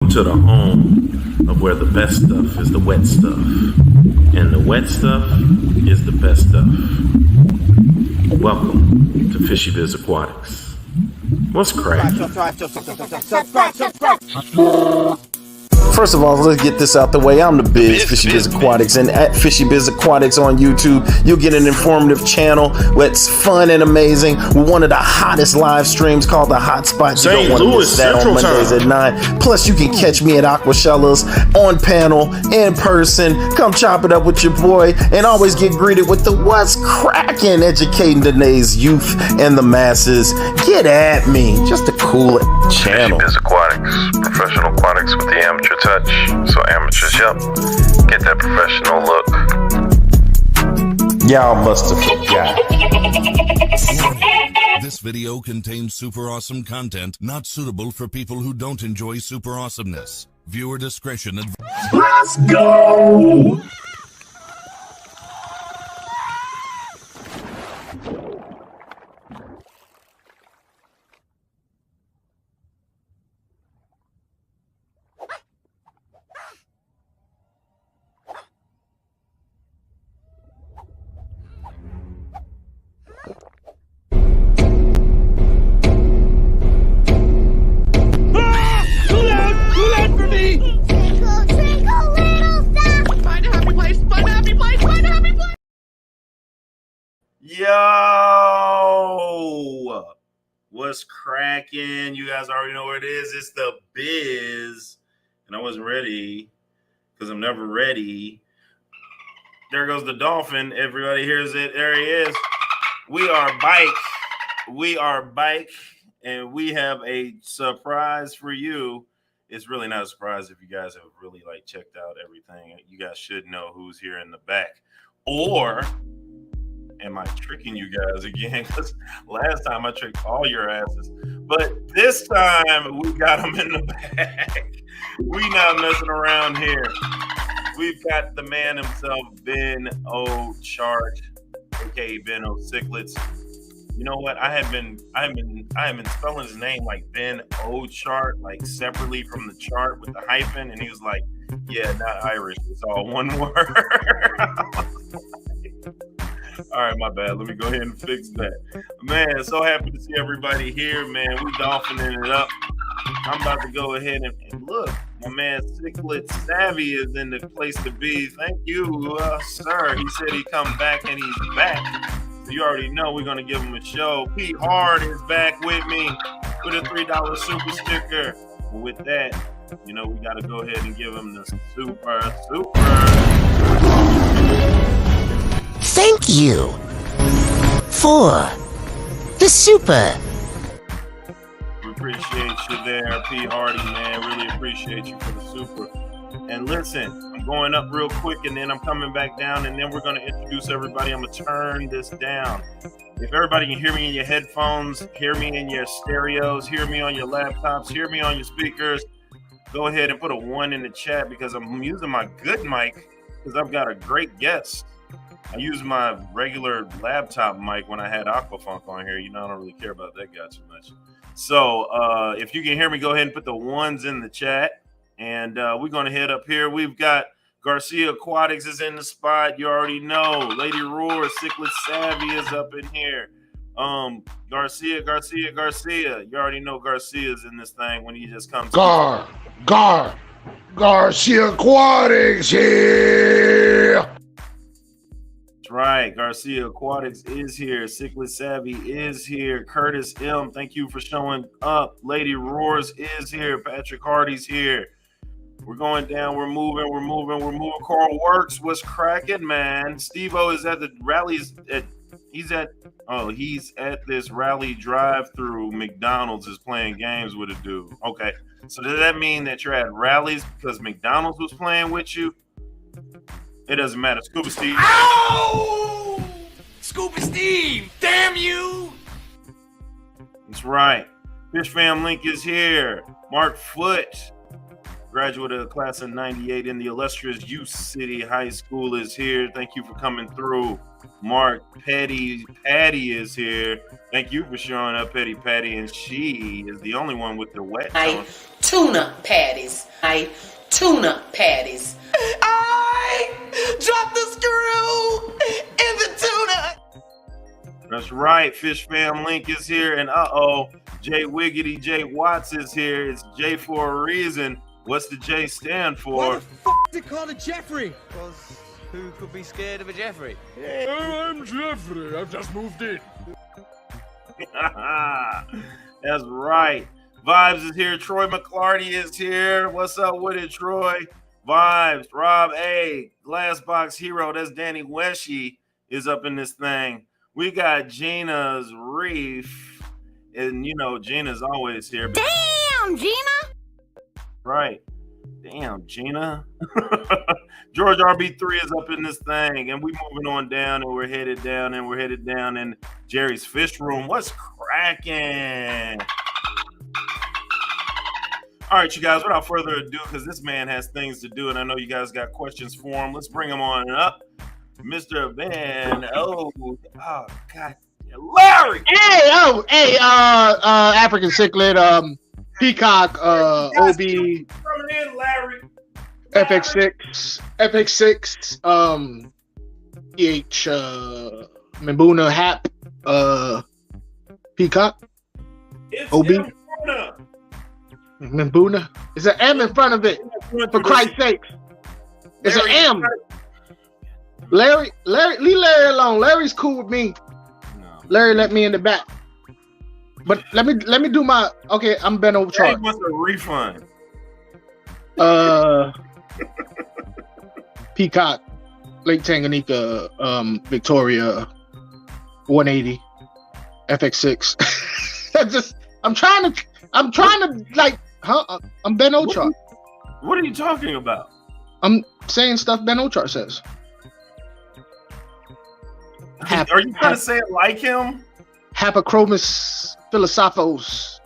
Welcome to the home of where the best stuff is the wet stuff, and the wet stuff is the best stuff. Welcome to Fishy Bizz Aquatics. What's cracking? First of all, let's get this out the way. I'm the Biz, Fishy Bizz Aquatics, and at Fishy Bizz Aquatics on YouTube, you'll get an informative channel that's fun and amazing with one of the hottest live streams called The Hotspot. You don't want to miss that on Mondays at 9. Plus, you can catch me at Aquashellas on panel, in person. Come chop it up with your boy, and always get greeted with the what's cracking, educating today's youth and the masses. Get at me, just to cool it channel. Fishy Bizz Aquatics, professional aquatics with the amateur touch. So amateurs, yep, get that professional look. Y'all must have forgot. This video contains super awesome content not suitable for people who don't enjoy super awesomeness. Viewer discretion advised. Let's go! Yo, what's cracking? You guys already know where it is. It's the Biz, and I wasn't ready because I'm never ready. There goes the dolphin. Everybody hears it. There he is. We are bike, and we have a surprise for you. It's really not a surprise if you guys have really checked out everything. You guys should know who's here in the back. Or am I tricking you guys again? Because last time I tricked all your asses. But this time we got them in the back. We not messing around here. We've got the man himself, Ben Ochart, aka Ben O'Ciclets. You know what? I have been spelling his name like Ben Ochart, separately from the chart with the hyphen, and he was like, "Yeah, not Irish. It's all one word." All right, my bad. Let me go ahead and fix that. Man, so happy to see everybody here, man. We dolphining it up. I'm about to go ahead and look. My man Ciclet Savvy is in the place to be. Thank you, sir. He said he'd come back, and he's back. So you already know we're going to give him a show. Pete Hard is back with me with a $3 super sticker. But with that, we got to go ahead and give him the super. Thank you for the super. We appreciate you there, P. Hardy, man. Really appreciate you for the super. And listen, I'm going up real quick, and then I'm coming back down, and then we're going to introduce everybody. I'm going to turn this down. If everybody can hear me in your headphones, hear me in your stereos, hear me on your laptops, hear me on your speakers, go ahead and put a 1 in the chat, because I'm using my good mic because I've got a great guest. I use my regular laptop mic when I had Aquafunk on here. I don't really care about that guy too much. So if you can hear me, go ahead and put the 1s in the chat. And we're going to head up here. We've got Garcia Aquatics is in the spot. You already know. Lady Roar, Ciclet Savvy is up in here. Garcia. You already know Garcia's in this thing when he just comes. Garcia Aquatics here. That's right. Garcia Aquatics is here. Ciclet Savvy is here. Curtis M, thank you for showing up. Lady Roars is here. Patrick Hardy's here. We're going down. We're moving. Carl Works, what's cracking, man? Steve-O is at the rallies. He's at this rally drive-through. McDonald's is playing games with a dude. Okay. So does that mean that you're at rallies because McDonald's was playing with you? It doesn't matter. Scuba Steve. Ow! Scuba Steve, damn you! That's right. Fish Fam Link is here. Mark Foote, graduate of the class of 98 in the illustrious U City High School, is here. Thank you for coming through. Mark Patty is here. Thank you for showing up, Patty. And she is the only one with the wet. Tuna patties. appetite tuna patties. I dropped the screw in the tuna. That's right. Fish Fam Link is here. And Jay Wiggity, Jay Watts is here. It's J for a reason. What's the J stand for? Why the f*** is it called a Jeffrey? Because who could be scared of a Jeffrey? I'm Jeffrey. I've just moved in. That's right. Vibes is here. Troy McClarty is here. What's up with it, Troy? Vibes. Rob A. Glassbox Hero. That's Danny Weshy is up in this thing. We got Gina's Reef. And, you know, Gina's always here. Damn, Gina! Right. Damn, Gina. George RB3 is up in this thing. And we moving on down, and we're headed down, in Jerry's Fish Room. What's cracking? All right, you guys, without further ado, because this man has things to do, and I know you guys got questions for him. Let's bring him on up. Mr. Ben. Oh, God. Larry! Hey, African cichlid, Peacock, OB, coming in, Larry. FX6, PH, Mbuna, Hap, Peacock, It's OB. Mbuna. Mbuna. There's an M in front of it, for Christ's sake. It's an M. Larry, leave Larry alone. Larry's cool with me. No. Larry let me in the back. But let me do my, okay, I'm Ben Ochart. He wants a refund. Peacock, Lake Tanganyika, Victoria, 180, FX6. I'm trying to like, I'm Ben Ochart. What are you talking about? I'm saying stuff Ben Ochart says. Are you trying to say it like him? Hapachromis philosophos.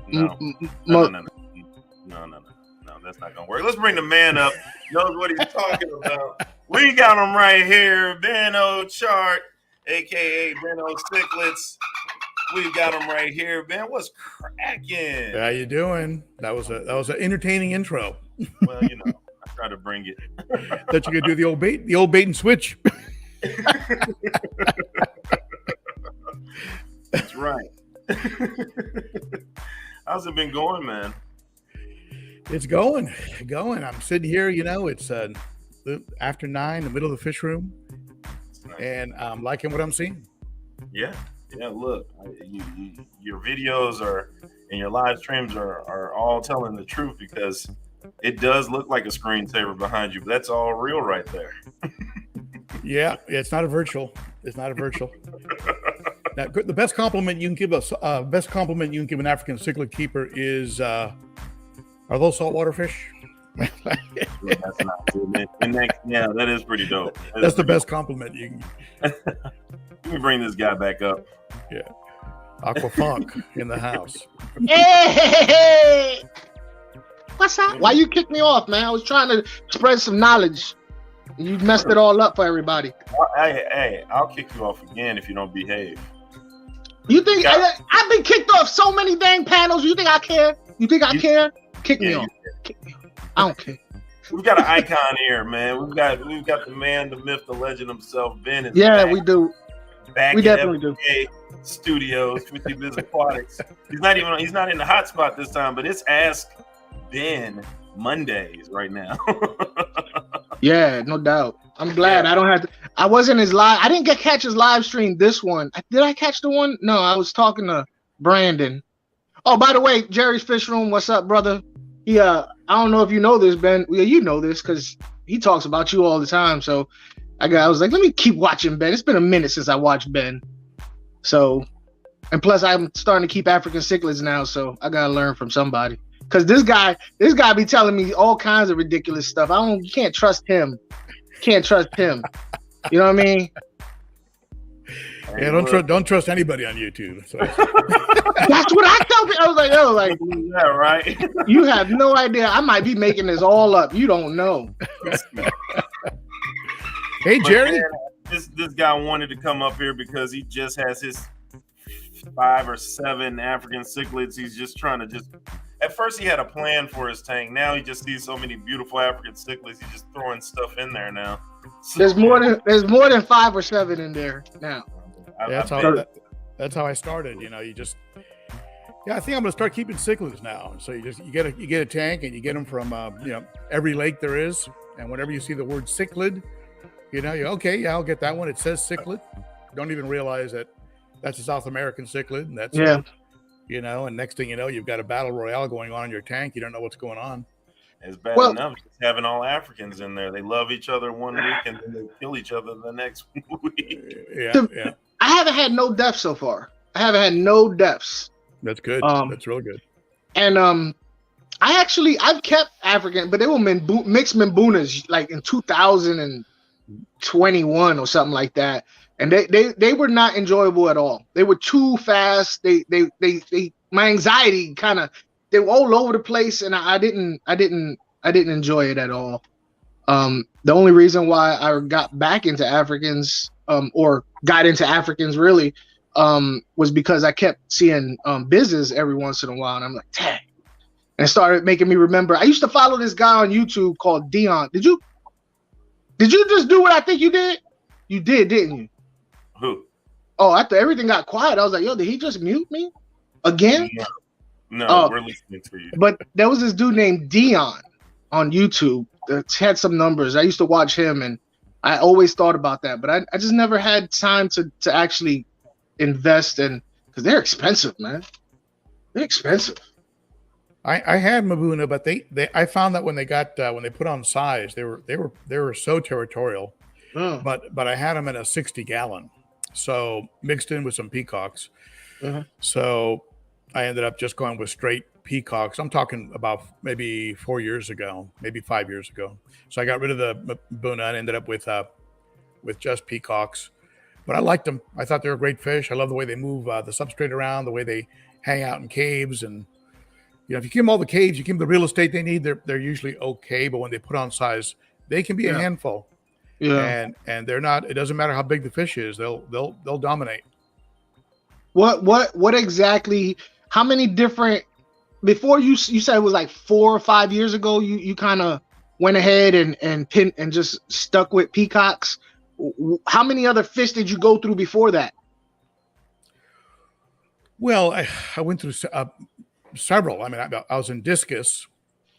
No, that's not gonna work. Let's bring the man up. Knows what he's talking about. We got him right here, Ben Ochart, aka Ben O'Sicklets. We got him right here. Ben, what's cracking? How you doing? That was an entertaining intro. Well, you know, I try to bring it. That you could do the old bait and switch. That's right. How's it been going, man? It's going. I'm sitting here, you know, it's after 9, the middle of the fish room, and I'm liking what I'm seeing. Yeah. Look, your videos and your live streams are all telling the truth, because it does look like a screensaver behind you, but that's all real right there. Yeah, it's not a virtual. Now, the best compliment you can give an African cichlid keeper is, are those saltwater fish? Yeah, that's not good, man. That is pretty dope. That's the best compliment you can. Let me bring this guy back up. Yeah, Aquafunk in the house. Hey! What's up? Why you kicked me off, man? I was trying to spread some knowledge. You messed it all up for everybody. Hey, I'll kick you off again if you don't behave. You think I've been kicked off so many dang panels? You think I care? Care? Kick me off. I don't care. We've got an icon here, man. We've got the man, the myth, the legend himself, Ben. Is yeah, back. We do. Back we in definitely do. Studios, Fishy Bizz Aquatics. He's not in the hot spot this time, but it's Ask Ben Mondays right now. Yeah, no doubt. I'm glad I don't have to. I wasn't his live. I didn't catch his live stream. This one. Did I catch the one? No, I was talking to Brandon. Oh, by the way, Jerry's Fish Room. What's up, brother? I don't know if you know this, Ben. Well, you know this because he talks about you all the time. So I was like, let me keep watching Ben. It's been a minute since I watched Ben. So, and plus I'm starting to keep African cichlids now. So I gotta learn from somebody. Cause this guy be telling me all kinds of ridiculous stuff. You can't trust him. You know what I mean? Yeah, don't trust anybody on YouTube. So. That's what I tell people. I was like, yeah, right. You have no idea. I might be making this all up. You don't know. Hey, Jerry. Man, this guy wanted to come up here because he just has his 5 or 7 African cichlids. He's just trying to At first, he had a plan for his tank. Now he just sees so many beautiful African cichlids. He's just throwing stuff in there now. So, There's more than 5 or 7 in there now. That's how I started. You just. Yeah, I think I'm gonna start keeping cichlids now. So you get a tank and you get them from every lake there is, and whenever you see the word cichlid, okay, yeah, I'll get that one. It says cichlid. Don't even realize that that's a South American cichlid, and that's and next thing you know, you've got a battle royale going on in your tank. You don't know what's going on. It's bad enough just having all Africans in there. They love each other one week and then they kill each other the next week. Yeah. I haven't had no deaths so far. I haven't had no deaths. That's good. That's real good. And I've kept African, but they were mixed Mbunas like in 2021 or something like that, and they were not enjoyable at all. They were too fast. They my anxiety they were all over the place, and I didn't enjoy it at all. The only reason why I got back into Africans, or got into Africans really, was because I kept seeing Bizzes every once in a while, and I'm like, dang. And it started making me remember. I used to follow this guy on YouTube called Dion. Did you just do what I think you did? You did, didn't you? Who? Oh, after everything got quiet, I was like, yo, did he just mute me again? No, we're listening to you. But there was this dude named Dion on YouTube that had some numbers. I used to watch him, and I always thought about that, but I just never had time to actually invest in, because they're expensive, man. They're expensive. I had Mbuna, but I found that when they put on size, they were so territorial. But I had them in a 60-gallon, so mixed in with some peacocks. So I ended up just going with straight peacocks. I'm talking about maybe 4 years ago, maybe 5 years ago. So I got rid of the Mbuna and ended up with just peacocks. But I liked them. I thought they were great fish. I love the way they move the substrate around, the way they hang out in caves, and if you give them all the caves, you give them the real estate they need, they're usually okay. But when they put on size, they can be a handful. Yeah, and they're not. It doesn't matter how big the fish is; they'll dominate. What exactly? How many different? Before you said it was like 4 or 5 years ago. You kind of went ahead and just stuck with peacocks. How many other fish did you go through before that? Well, I went through several. I mean, I was in discus.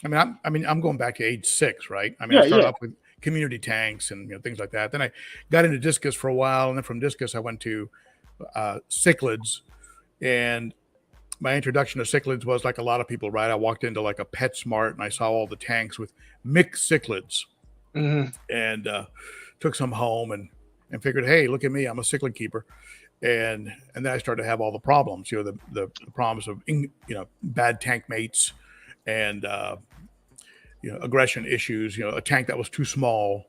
I'm going back to age 6, right? I started off with community tanks and things like that. Then I got into discus for a while, and then from discus I went to cichlids. And my introduction to cichlids was like a lot of people, right? I walked into like a PetSmart and I saw all the tanks with mixed cichlids, and took some home and figured, hey, look at me, I'm a cichlid keeper. And then I started to have all the problems, the problems of bad tank mates and aggression issues, a tank that was too small,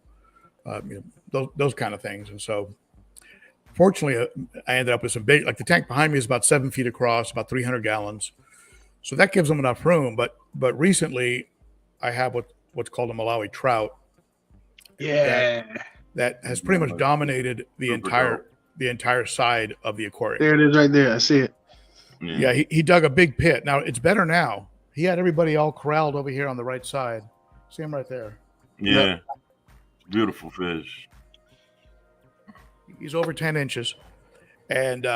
those kind of things. And so fortunately I ended up with some big, like the tank behind me is about 7 feet across, about 300 gallons. So that gives them enough room. But recently I have what's called a Malawi trout. Yeah. That has pretty much dominated the entire side of the aquarium. There it is right there. I see it. Yeah, he dug a big pit. Now it's better now. He had everybody all corralled over here on the right side. See him right there. Yeah. Yep. Beautiful fish. He's over 10 inches. And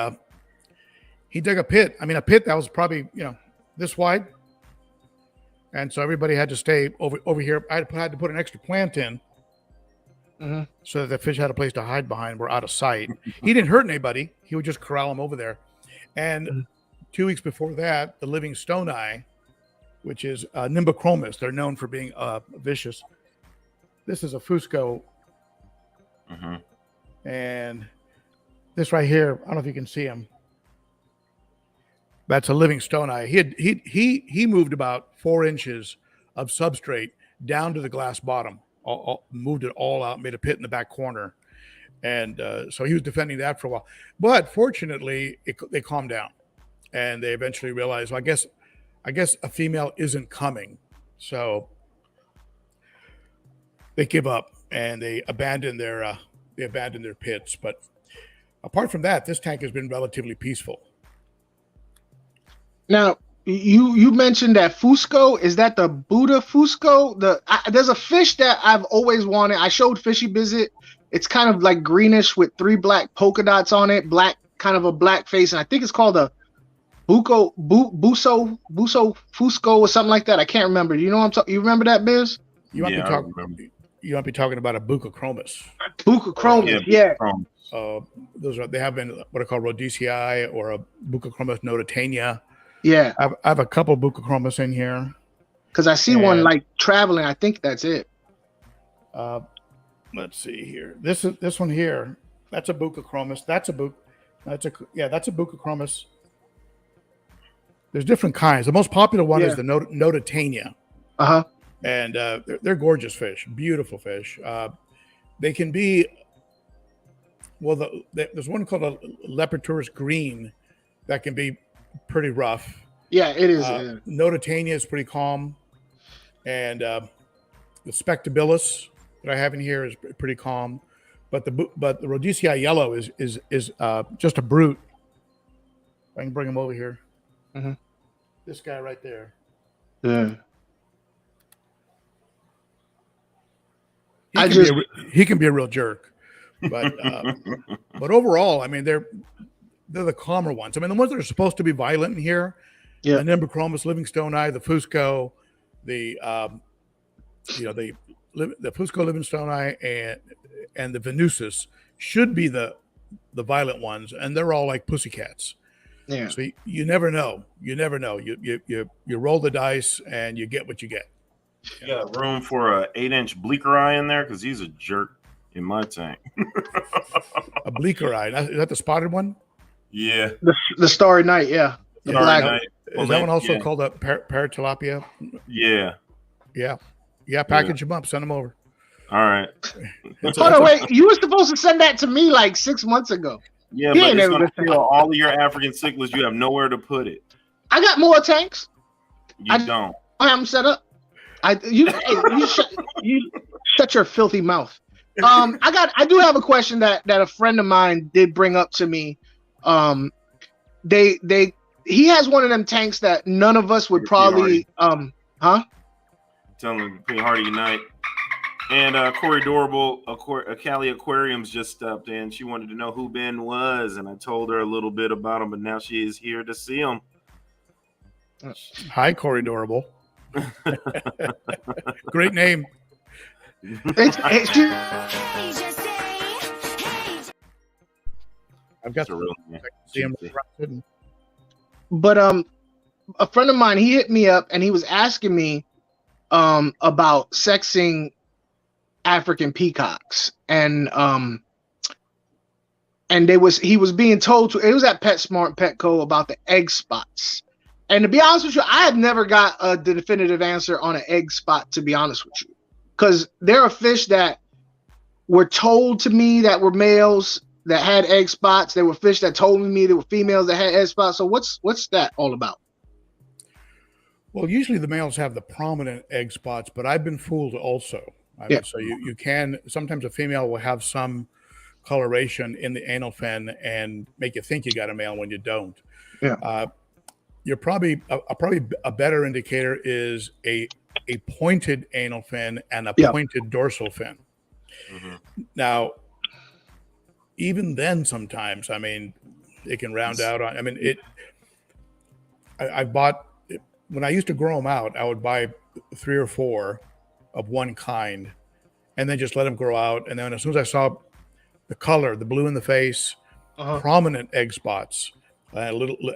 he dug a pit. A pit that was probably, this wide. And so everybody had to stay over here. I had to put an extra plant in. So that the fish had a place to hide behind. We're out of sight. He didn't hurt anybody. He would just corral them over there. And 2 weeks before that, the living stone eye, which is Nimbochromis, they're known for being vicious. This is a Fusco. And this right here, I don't know if you can see him. That's a living stone eye. He moved about 4 inches of substrate down to the glass bottom. Moved it all out, made a pit in the back corner. And so he was defending that for a while. But fortunately, they calmed down. And they eventually realized, well, I guess a female isn't coming. So they give up and they abandon their pits. But apart from that, this tank has been relatively peaceful. Now, You mentioned that Fusco. Is that the Buddha Fusco? There's a fish that I've always wanted. I showed Fishy Bizz. It's kind of like greenish with 3 black polka dots on it, kind of a black face, and I think it's called a buso Fusco or something like that. I can't remember. You know what I'm talking? You remember that, Biz? You might be talking about a Buccochromis. Buccochromis, yeah. They have been what are called Rhodesii or a Buccochromis notatania. Yeah, I have a couple of Buccochromis in here because I see one like traveling. I think that's it. Let's see here. This one here. That's a Buccochromis. That's a Buccochromis. There's different kinds. The most popular one is the notatania. And they're gorgeous fish, beautiful fish. They can be. Well, there's one called a Leperturus green that can be pretty rough. Yeah, it is. Notatania is pretty calm, and the Spectabilis that I have in here is pretty calm, but the Rhodesii yellow is just a brute. I can bring him over here. This guy right there. Yeah. He can be a real jerk, but overall, I mean, they're the calmer ones. I mean, the ones that are supposed to be violent in here, the Nimbochromis, Livingstoni, the Fusco, the Fusco Livingstoni and the Venusus should be the violent ones, and they're all like pussycats. Yeah. So you never know. You never know. You roll the dice and you get what you get. You got room for a 8-inch bleaker eye in there because he's a jerk in my tank. A bleaker eye. Is that the spotted one? Yeah. The Starry Night, yeah. The black Night. Is that one also called a paratilapia? Yeah. Yeah, package them up, send them over. All right. Hold on, wait. You were supposed to send that to me like 6 months ago. Yeah, but it's going to fill all of your African cichlids. You have nowhere to put it. I got more tanks. You don't. I have them set up. You shut your filthy mouth. I do have a question that a friend of mine did bring up to me. He has one of them tanks that none of us would probably Tell him P Hardy Unite. And Corey Dorable, Cali Aquariums just stopped in. She wanted to know who Ben was, and I told her a little bit about him, but now she is here to see him. Hi, Corey Dorable. Great name. I've got a real name. But a friend of mine, he hit me up and he was asking me about sexing African peacocks, and he was being told to. It was at PetSmart Petco about the egg spots. And to be honest with you, I had never got a definitive answer on an egg spot, to be honest with you. Because there are fish that were told to me that were males that had egg spots. There were fish that told me there were females that had egg spots. So what's that all about? Well, usually the males have the prominent egg spots, but I've been fooled also. So you can, sometimes a female will have some coloration in the anal fin and make you think you got a male when you don't. Yeah. You're probably a better indicator is a pointed anal fin and a pointed dorsal fin. Now, even then, sometimes, I mean, it can round out on. I mean, I bought when I used to grow them out. I would buy 3 or 4 of one kind, and then just let them grow out. And then as soon as I saw the color, the blue in the face, prominent egg spots, a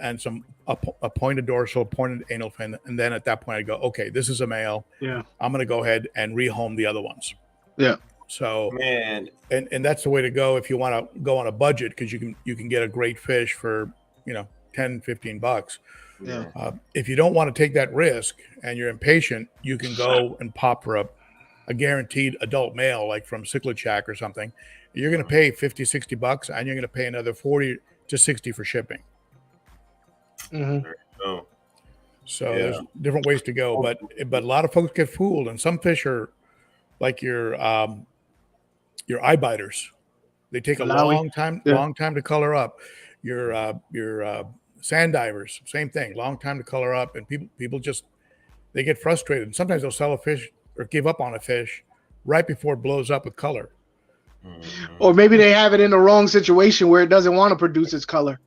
pointed dorsal, pointed anal fin, and then at that point I go, okay, this is a male. Yeah, I'm going to go ahead and rehome the other ones. Yeah. So and that's the way to go if you want to go on a budget, because you can get a great fish for $10-15. Yeah. If you don't want to take that risk and you're impatient, you can go and pop for a guaranteed adult male, like from Cichlid Shack or something. You're going to pay $50-60, and you're going to pay another $40-60 for shipping. So there's different ways to go, but a lot of folks get fooled, and some fish are like your eye biters. They take a long time to color up. Your Sand divers, same thing. Long time to color up, and people just they get frustrated. And sometimes they'll sell a fish or give up on a fish right before it blows up with color. Or maybe they have it in the wrong situation where it doesn't want to produce its color.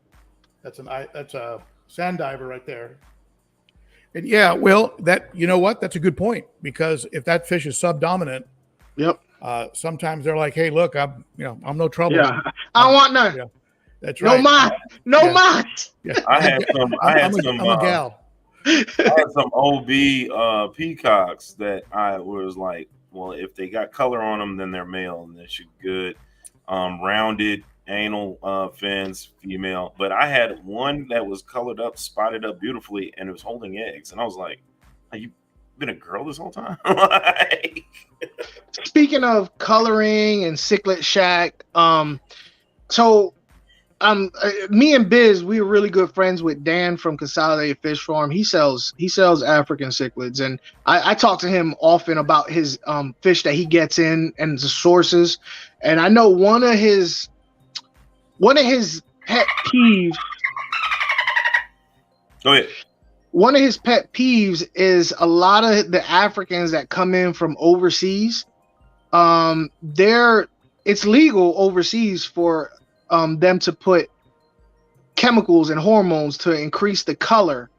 That's a sand diver right there. And yeah, well, you know what? That's a good point, because if that fish is subdominant, yep. Sometimes they're like, "Hey, look, I'm no trouble. Yeah, I don't want none. Yeah, that's right. No mine. Yeah. I had some. I'm a gal. I had some OB peacocks that I was like, well, if they got color on them, then they're male and they should good. Rounded anal fins, female. But I had one that was colored up, spotted up beautifully, and it was holding eggs. And I was like, "Are you been a girl this whole time?" Like... Speaking of coloring and cichlid shack, me and Biz, we were really good friends with Dan from Consolidated Fish Farm. He sells African cichlids, and I talk to him often about his fish that he gets in and the sources. And I know one of his pet peeves. Go ahead. One of his pet peeves is a lot of the Africans that come in from overseas. It's legal overseas for them to put chemicals and hormones to increase the color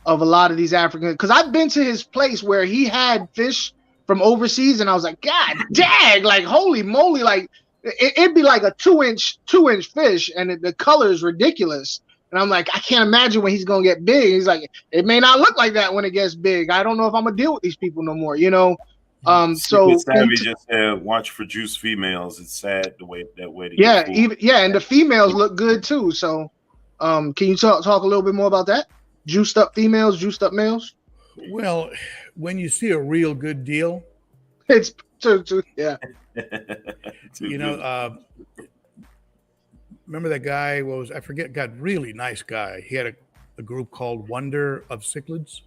of a lot of these African. Because I've been to his place where he had fish from overseas, and I was like, God dang, like holy moly, like it'd be like a two inch fish, and the color is ridiculous. And I'm like, I can't imagine when he's gonna get big. He's like, it may not look like that when it gets big. I don't know if I'm gonna deal with these people no more, you know. So Savvy just said, watch for juice females. It's sad the way that way. And the females look good too. So, can you talk a little bit more about that? Juiced up females, juiced up males. Well, when you see a real good deal, it's true. Yeah. You know, remember that guy? I forget. God, really nice guy. He had a group called Wonder of Cichlids,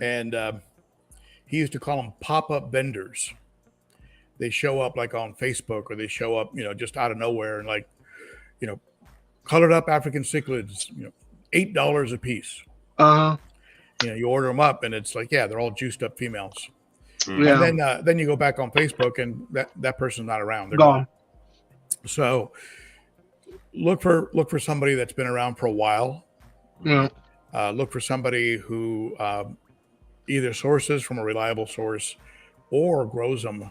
and he used to call them pop-up vendors. They show up like on Facebook, or they show up, just out of nowhere, and like, colored up African cichlids, $8 a piece. You order them up, and it's like, yeah, they're all juiced up females. Yeah. And then you go back on Facebook, and that person's not around. They're gone. So look for somebody that's been around for a while. Yeah. Look for somebody who either sources from a reliable source or grows them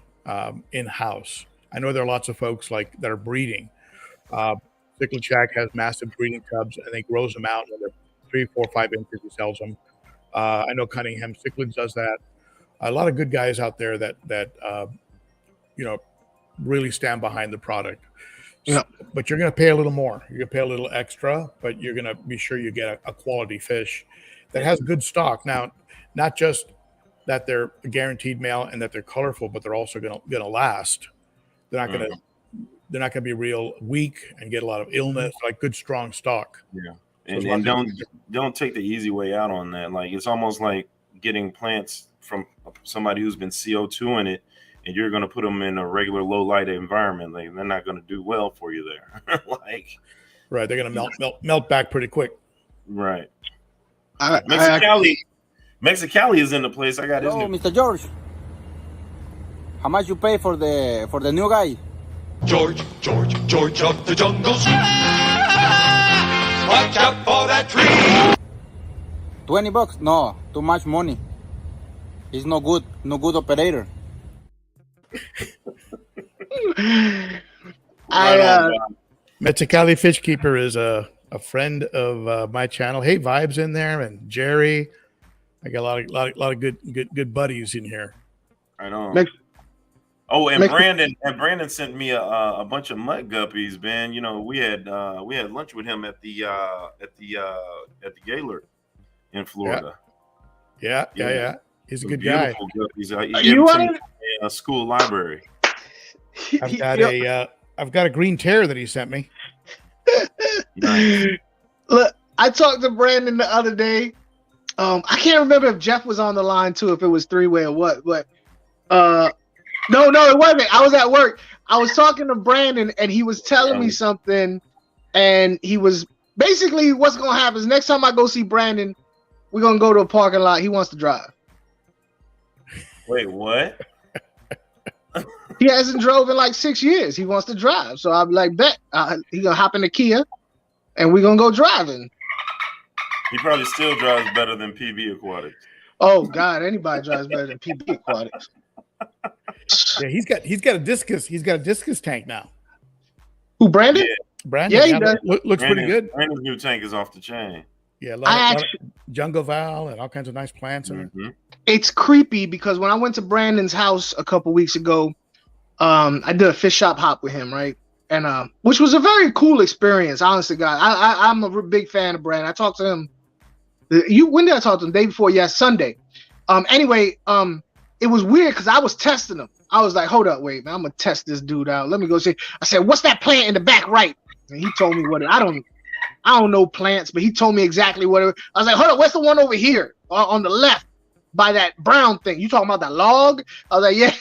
in-house. I know there are lots of folks that are breeding. Cichlid Shack has massive breeding tubs, and they grows them out, and they're 3, 4, 5 inches. He sells them. I know Cunningham Cichlids does that. A lot of good guys out there that really stand behind the product. Yeah. But you're going to pay a little more. You're going to pay a little extra, but you're going to be sure you get a quality fish that has good stock. Now, not just that they're a guaranteed male and that they're colorful, but they're also going to last. They're not going to be real weak and get a lot of illness. Like good strong stock. Yeah, and don't take the easy way out on that. Like it's almost like getting plants from somebody who's been CO2 in it, and you're going to put them in a regular low light environment. Like they're not going to do well for you there. Right, they're going to melt back pretty quick. Right. Mexicali is in the place. I got his new. Mr. George, how much you pay for the new guy? George of the jungles. Watch out for that tree. $20? No, too much money. He's no good operator. Mexicali Fish Keeper is a friend of my channel. Hey, Vibes in there, and Jerry. I got a lot of good buddies in here. I know. Brandon sent me a bunch of mud guppies, Ben. We had lunch with him at the Gaylord in Florida. Yeah. He's a good guy. Guppies. You want a school library? I've got a green tear that he sent me. Nice. Look, I talked to Brandon the other day. I can't remember if Jeff was on the line too, if it was three-way or what, but no, it wasn't. I was at work. I was talking to Brandon, and he was telling me something, and he was basically, what's gonna happen is next time I go see Brandon, we're gonna go to a parking lot. He wants to drive. Wait, what? He hasn't drove in like 6 years. He wants to drive, so I'll be like, bet he gonna hop in the Kia, and we're gonna go driving. He probably still drives better than PB Aquatics. Oh God, anybody drives better than PB Aquatics. Yeah, he's got a discus. He's got a discus tank now. Who, Brandon? Yeah. Brandon, Yeah, he does. Looks pretty good. Brandon's new tank is off the chain. Yeah, a lot of jungle val and all kinds of nice plants in it. It's creepy because when I went to Brandon's house a couple weeks ago, I did a fish shop hop with him, right? And which was a very cool experience, honestly, God. I'm a big fan of Brandon. I talked to him. When did I talk to him? Day before, Sunday. Anyway, it was weird because I was testing him. I was like, hold up, wait, man, I'm gonna test this dude out. Let me go see. I said, what's that plant in the back right? And he told me what I don't know plants, but he told me exactly what it. I was like, hold up, what's the one over here on the left by that brown thing? You talking about that log? I was like, yeah.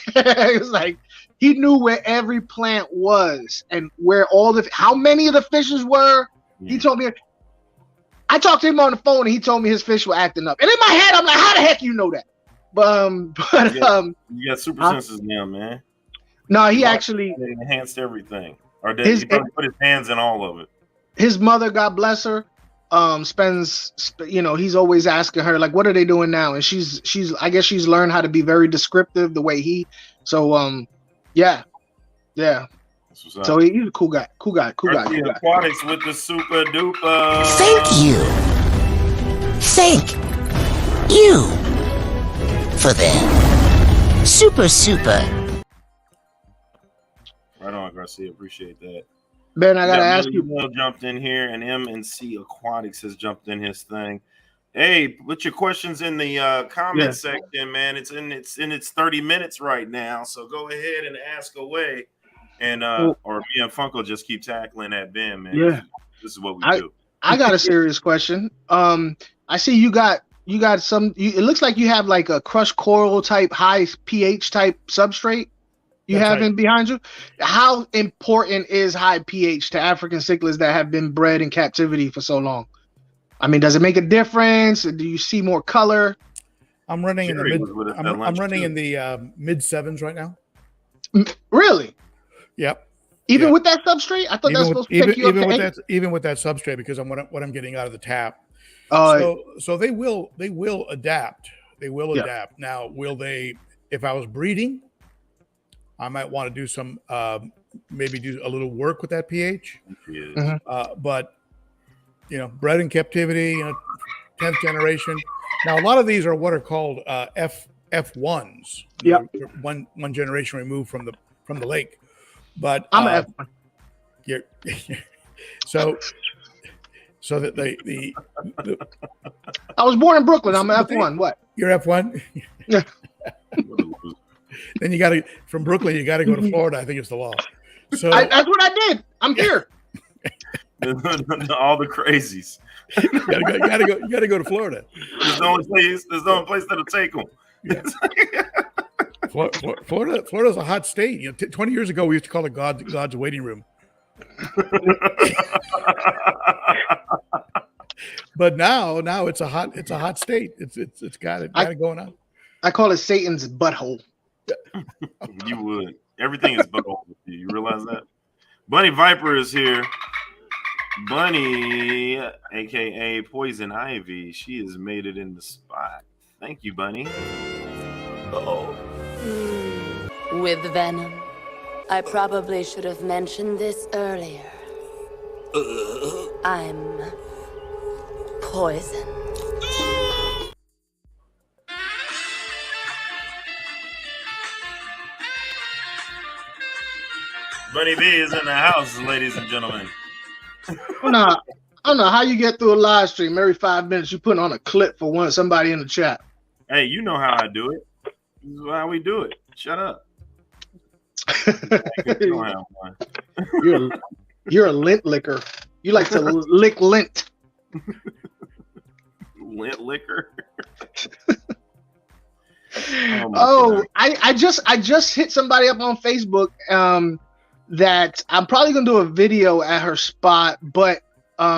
It was like he knew where every plant was and where how many of the fishes were. Yeah. He told me. I talked to him on the phone and he told me his fish were acting up. And in my head, I'm like, how the heck you know that? You got super senses now, man. No, he actually enhanced everything. Or did he probably put his hands in all of it? His mother, God bless her, spends. He's always asking her like, "What are they doing now?" And she's. I guess she's learned how to be very descriptive the way he. So, yeah. So he's a cool guy. Cool guy. Aquatics with the super duper. Thank you for that. Super. Right on, Garcia. Appreciate that. Ben, I gotta ask you. Will jumped in here, and M&C Aquatics has jumped in his thing. Hey, put your questions in the comment section, man. It's in its 30 minutes right now, so go ahead and ask away. And or me and Funko just keep tackling that Ben, man. Yeah, this is what we do. I got a serious question. I see you got some. It looks like you have like a crushed coral type, high pH type substrate. That's have in behind you. How important is high pH to African cichlids that have been bred in captivity for so long? I mean, does it make a difference? Do you see more color? I'm running in the mid sevens right now. Really? Yep. Even with that substrate, I thought that's supposed to take you up to 8. Even with that substrate, because I'm what I'm getting out of the tap. So they will adapt. They will adapt. Now, will they? If I was breeding, I might want to do some maybe do a little work with that pH. But bred in captivity, 10th generation. Now, a lot of these are what are called F1s. Yeah, one generation removed from the lake. But I'm an F1. You're so that the I was born in Brooklyn. I'm an F1. What? You're F1? Yeah. Then you got to from Brooklyn. You got to go to Florida. I think it's the law. So that's what I did. I'm here. All the crazies. You got to go to Florida. There's the only place that'll take them. Yeah. Florida's a hot state. 20 years ago, we used to call it God's waiting room. But now it's a hot state. It's got it going on. I call it Satan's butthole. You would. Everything is butthole with you. You realize that? Bunny Viper is here. Bunny, aka Poison Ivy, she has made it in the spot. Thank you, Bunny. Uh-oh. With venom. I probably should have mentioned this earlier. I'm poison. Bunny B is in the house, ladies and gentlemen. I don't know how you get through a live stream. Every 5 minutes, you put on a clip for somebody in the chat. Hey, you know how I do it. This is how we do it. Shut up. You're a lint licker. You like to lick lint. Lint licker. I just hit somebody up on Facebook that I'm probably gonna do a video at her spot, but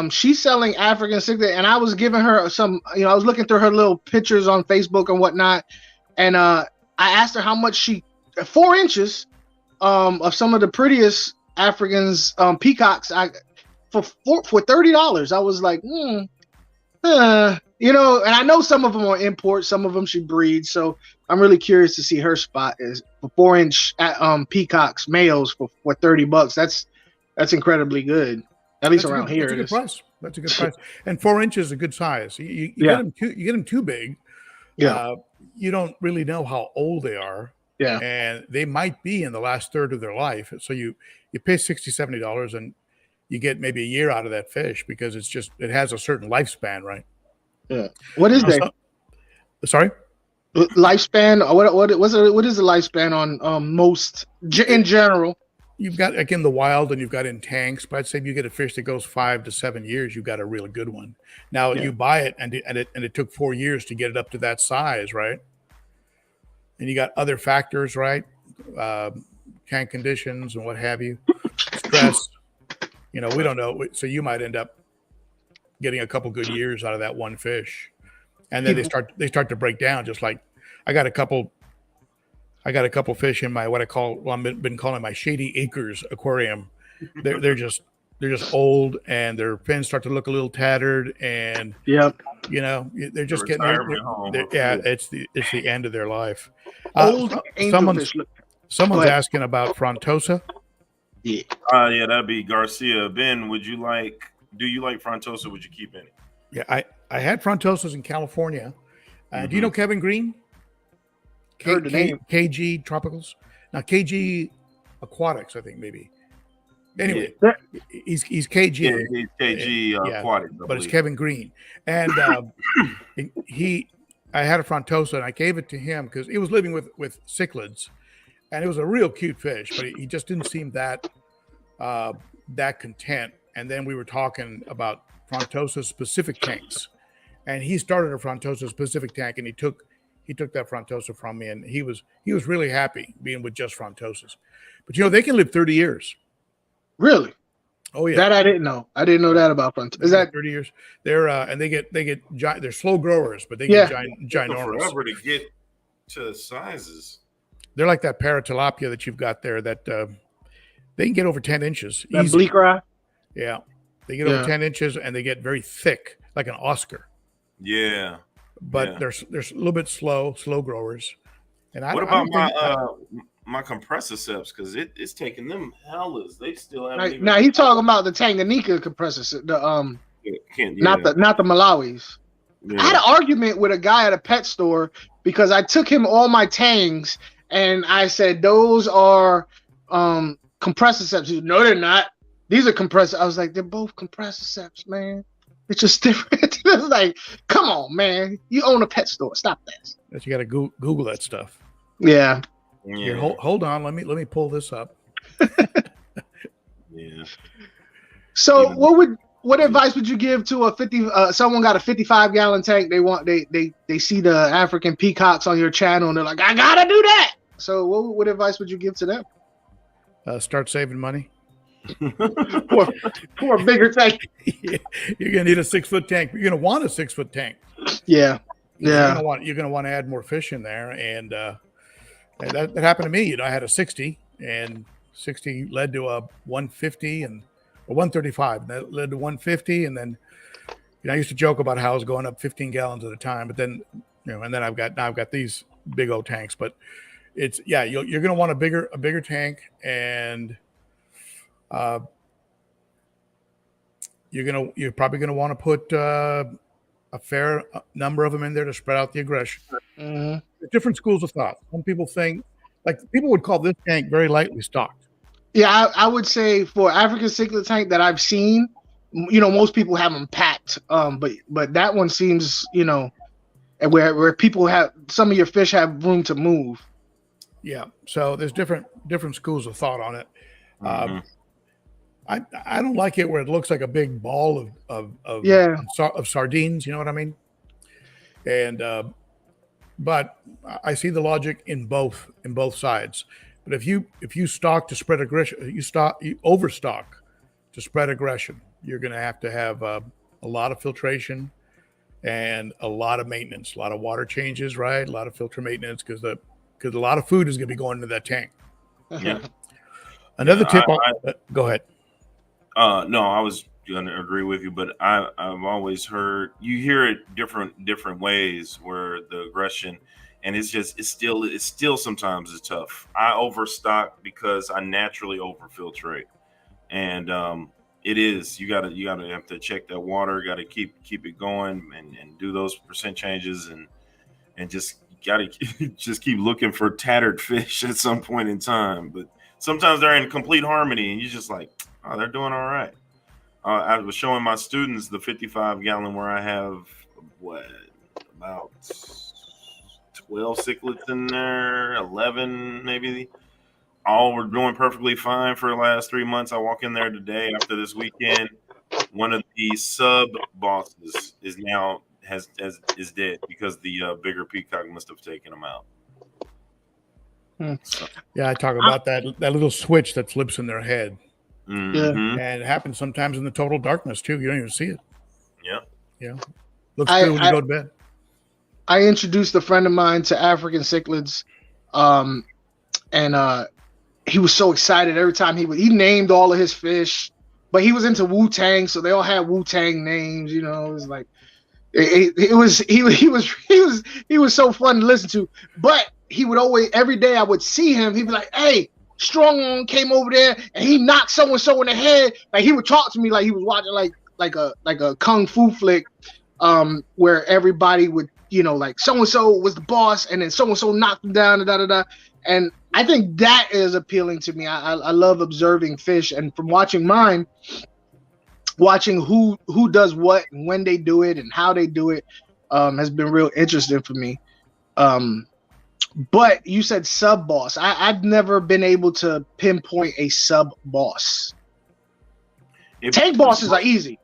she's selling African cichlid, and I was giving her some. I was looking through her little pictures on Facebook and whatnot, and I asked her how much 4 inches of some of the prettiest Africans peacocks for $30. I was like, and I know some of them are import, some of them she breeds, so I'm really curious to see her spot is for 4-inch peacocks males for $30. That's incredibly good. At least around here, that's a good price. That's a good price. And 4 inches is a good size. You get them too big. Yeah. You don't really know how old they are. Yeah. And they might be in the last third of their life. So you pay $60, $70 and you get maybe a year out of that fish because it has a certain lifespan, right? Yeah. What is that? Sorry? Lifespan? What is the lifespan on most in general? You've got, again, the wild and you've got in tanks, but I'd say if you get a fish that goes 5 to 7 years, you've got a really good one. Now you buy it and it took 4 years to get it up to that size, right? And you got other factors, right? Tank conditions and what have you, stress. We don't know. So you might end up getting a couple good years out of that one fish, and then they start to break down. Just like I got a couple fish in my I've been calling my Shady Acres aquarium. They're just old, and their fins start to look a little tattered, and they're just getting it's the end of their life. Someone's asking about Frontosa. Yeah. That'd be Garcia. Ben, do you like Frontosa? Would you keep any? Yeah, I had Frontosas in California. Do you know Kevin Green? Heard the name. KG Tropicals. Now KG Aquatics, I think maybe. Anyway, he's KG. Yeah, he's KG Aquatics. But it's Kevin Green, and I had a Frontosa and I gave it to him because he was living with cichlids, and it was a real cute fish, but he just didn't seem that content. And then we were talking about Frontosa specific tanks, and he started a Frontosa specific tank, and he took that Frontosa from me, and he was really happy being with just Frontosas. But they can live 30 years. Really? Oh yeah. That I didn't know. I didn't know that about Frontosa. Is that 30 years? They're and they get giant. They're slow growers, but they get ginormous. Forever to get to sizes. They're like that paratilapia that you've got there that they can get over 10 inches. That bleak eye? Yeah. They get over 10 inches and they get very thick, like an Oscar. Yeah. But they're a little bit slow growers. And what about my compressor seps? Because it's taking them hellas. They still have. Now he's talking about the Tanganyika compressor, not the Malawis. Yeah. I had an argument with a guy at a pet store because I took him all my tangs and I said those are compressor seps. He said, no, they're not. These are compressor. I was like, they're both compressor seps, man. It's just different. It's like, come on, man. You own a pet store. Stop that. But you got to Google that stuff. Yeah. Here, hold on. Let me pull this up. Yeah. So what advice would you give to a someone got a 55-gallon tank? They see the African peacocks on your channel and they're like, I gotta do that. So what advice would you give to them? Start saving money. for a bigger tank. Yeah. You're gonna need a 6-foot tank. You're gonna want a 6-foot tank. Yeah. You're gonna want to add more fish in there, and that happened to me. I had a 60, and 60 led to a 150 and a 135. And that led to 150, and then I used to joke about how I was going up 15 gallons at a time, but then and then I've got these big old tanks. But it's you're gonna want a bigger tank, and you're probably gonna want to put a fair number of them in there to spread out the aggression. Mm-hmm. Different schools of thought. Some people think, people would call this tank very lightly stocked. Yeah, I would say for African cichlid tank that I've seen, most people have them packed. But that one seems, where people have, some of your fish have room to move. Yeah. So there's different schools of thought on it. Mm-hmm. I don't like it where it looks like a big ball of sardines. You know what I mean? And but I see the logic in both sides. But if you stock to spread aggression, you overstock to spread aggression. you're going to have a lot of filtration and a lot of maintenance, a lot of water changes, right? A lot of filter maintenance because a lot of food is going to be going into that tank. Yeah. Another tip. Go ahead. No, I was going to agree with you, but I've always heard you hear it different ways where the aggression, and it's still sometimes it's tough. I overstock because I naturally overfiltrate, and it is you gotta have to check that water, got to keep it going and do those percent changes and just gotta just keep looking for tattered fish at some point in time. But sometimes they're in complete harmony, and you're just like, oh, they're doing all right. I was showing my students the 55-gallon where I have about 12 cichlids in there, 11 maybe. All were doing perfectly fine for the last 3 months. I walk in there today after this weekend. One of the sub bosses is now is dead because the bigger peacock must have taken him out. So. Yeah, I talk about that little switch that flips in their head. Mm-hmm. And it happens sometimes in the total darkness too. You don't even see it. Yeah. Looks good when you go to bed. I introduced a friend of mine to African cichlids, and he was so excited every time he named all of his fish, but he was into Wu-Tang, so they all had Wu-Tang names. You know, it was like he was so fun to listen to. But he would always, every day I would see him, he'd be like, "Hey, Strong came over there and he knocked so and so in the head." Like he would talk to me like he was watching like a kung fu flick, where everybody would, you know, like so and so was the boss and then so and so knocked him down, and I think that is appealing to me. I love observing fish, and from watching mine, watching who does what and when they do it and how they do it has been real interesting for me. But you said sub boss. I've never been able to pinpoint a sub boss. Tank bosses are easy.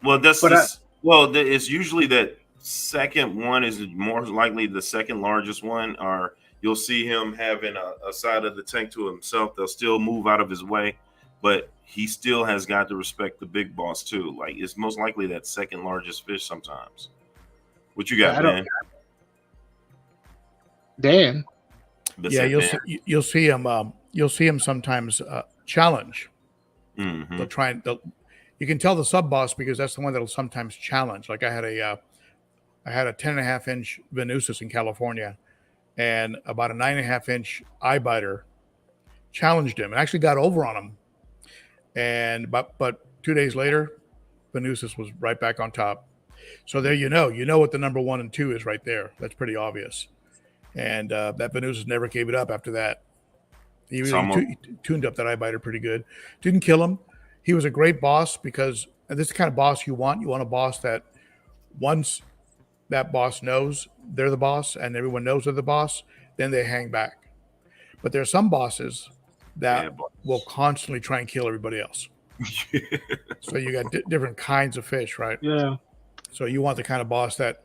Well, it's usually that second one is more likely the second largest one, or you'll see him having a side of the tank to himself. They'll still move out of his way, but he still has got to respect the big boss too. Like it's most likely that second largest fish sometimes. What you got, man? Dan. Yeah, you'll see him sometimes challenge. Mm-hmm. They'll try and you can tell the sub boss because that's the one that'll sometimes challenge. Like I had a 10.5-inch Venusis in California, and about a 9.5-inch eye biter challenged him and actually got over on him. And but 2 days later, Venusis was right back on top. So there you know what the number 1 and 2 is right there. That's pretty obvious. And that Venusis never gave it up after that. He really tuned up that eye biter pretty good. Didn't kill him. He was a great boss because, and this is the kind of boss you want. You want a boss that once that boss knows they're the boss and everyone knows they're the boss, then they hang back. But there are some bosses that will constantly try and kill everybody else. So you got different kinds of fish, right? Yeah. So you want the kind of boss that,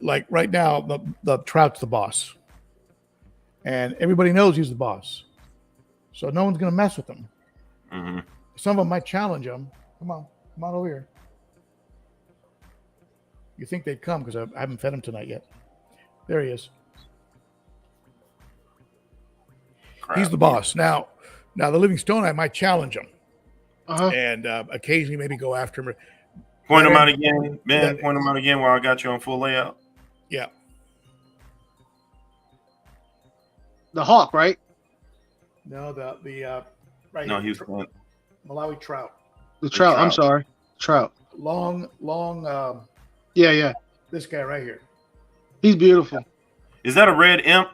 like right now, the trout's the boss. And everybody knows he's the boss. So no one's going to mess with him. Mm-hmm. Some of them might challenge him. Come on over here. You think they'd come because I haven't fed him tonight yet. There he is. Crap. He's the boss. Now the living stone, I might challenge him. And occasionally maybe go after him. Point him out again, Ben. Point him out again while I got you on full layout. Yeah. The hawk, right? No, the right. No, here. he's going. Malawi trout. The trout. I'm sorry, trout. Long. Yeah. This guy right here. He's beautiful. Is that a red imp?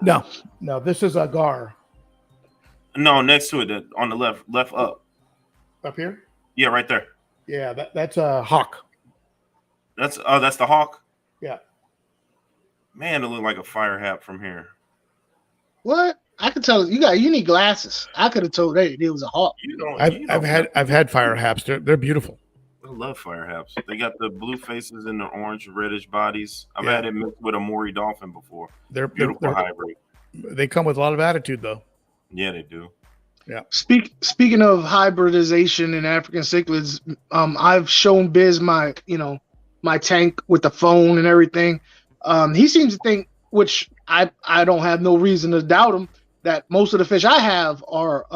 No. This is a gar. No, next to it, on the left up. Up here? Yeah, right there. Yeah, that's a hawk. That's the hawk. Yeah. Man, it looked like a fire hat from here. What? I could tell you need glasses. I could have told it was a hawk. I've had fire haps. They're beautiful. I love fire haps. They got the blue faces and the orange reddish bodies. I've had it mixed with a Maury dolphin before. They're beautiful hybrid. They come with a lot of attitude though. Yeah, they do. Yeah. Speaking of hybridization and African cichlids, I've shown Biz my tank with the phone and everything. He seems to think, which I don't have no reason to doubt him, that most of the fish I have are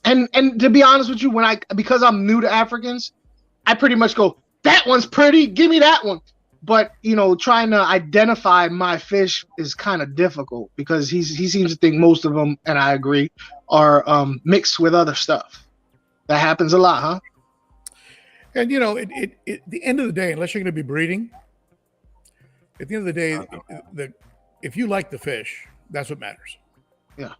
and to be honest with you, because I'm new to Africans, I pretty much go, that one's pretty, give me that one. But trying to identify my fish is kind of difficult because he seems to think most of them, and I agree, are mixed with other stuff. That happens a lot, huh? And at the end of the day, unless you're going to be breeding, at the end of the day, if you like the fish, that's what matters. Yeah.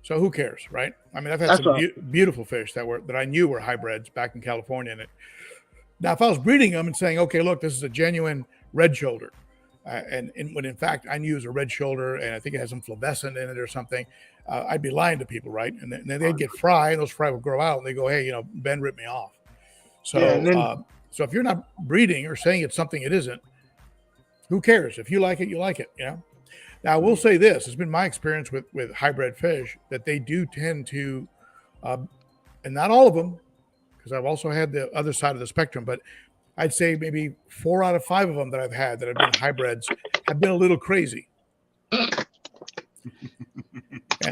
So who cares, right? I mean, I've had some beautiful fish that I knew were hybrids back in California. And now, if I was breeding them and saying, okay, look, this is a genuine red shoulder, and when in fact I knew it was a red shoulder, and I think it has some flavescent in it or something, I'd be lying to people, right? And then they'd get fry, and those fry would grow out, and they go, hey, Ben ripped me off. So, so if you're not breeding or saying it's something it isn't, who cares? If you like it, you like it, Now, I will say this: it's been my experience with hybrid fish that they do tend to, and not all of them, because I've also had the other side of the spectrum, but I'd say maybe 4 out of 5 of them that I've had that have been hybrids have been a little crazy. And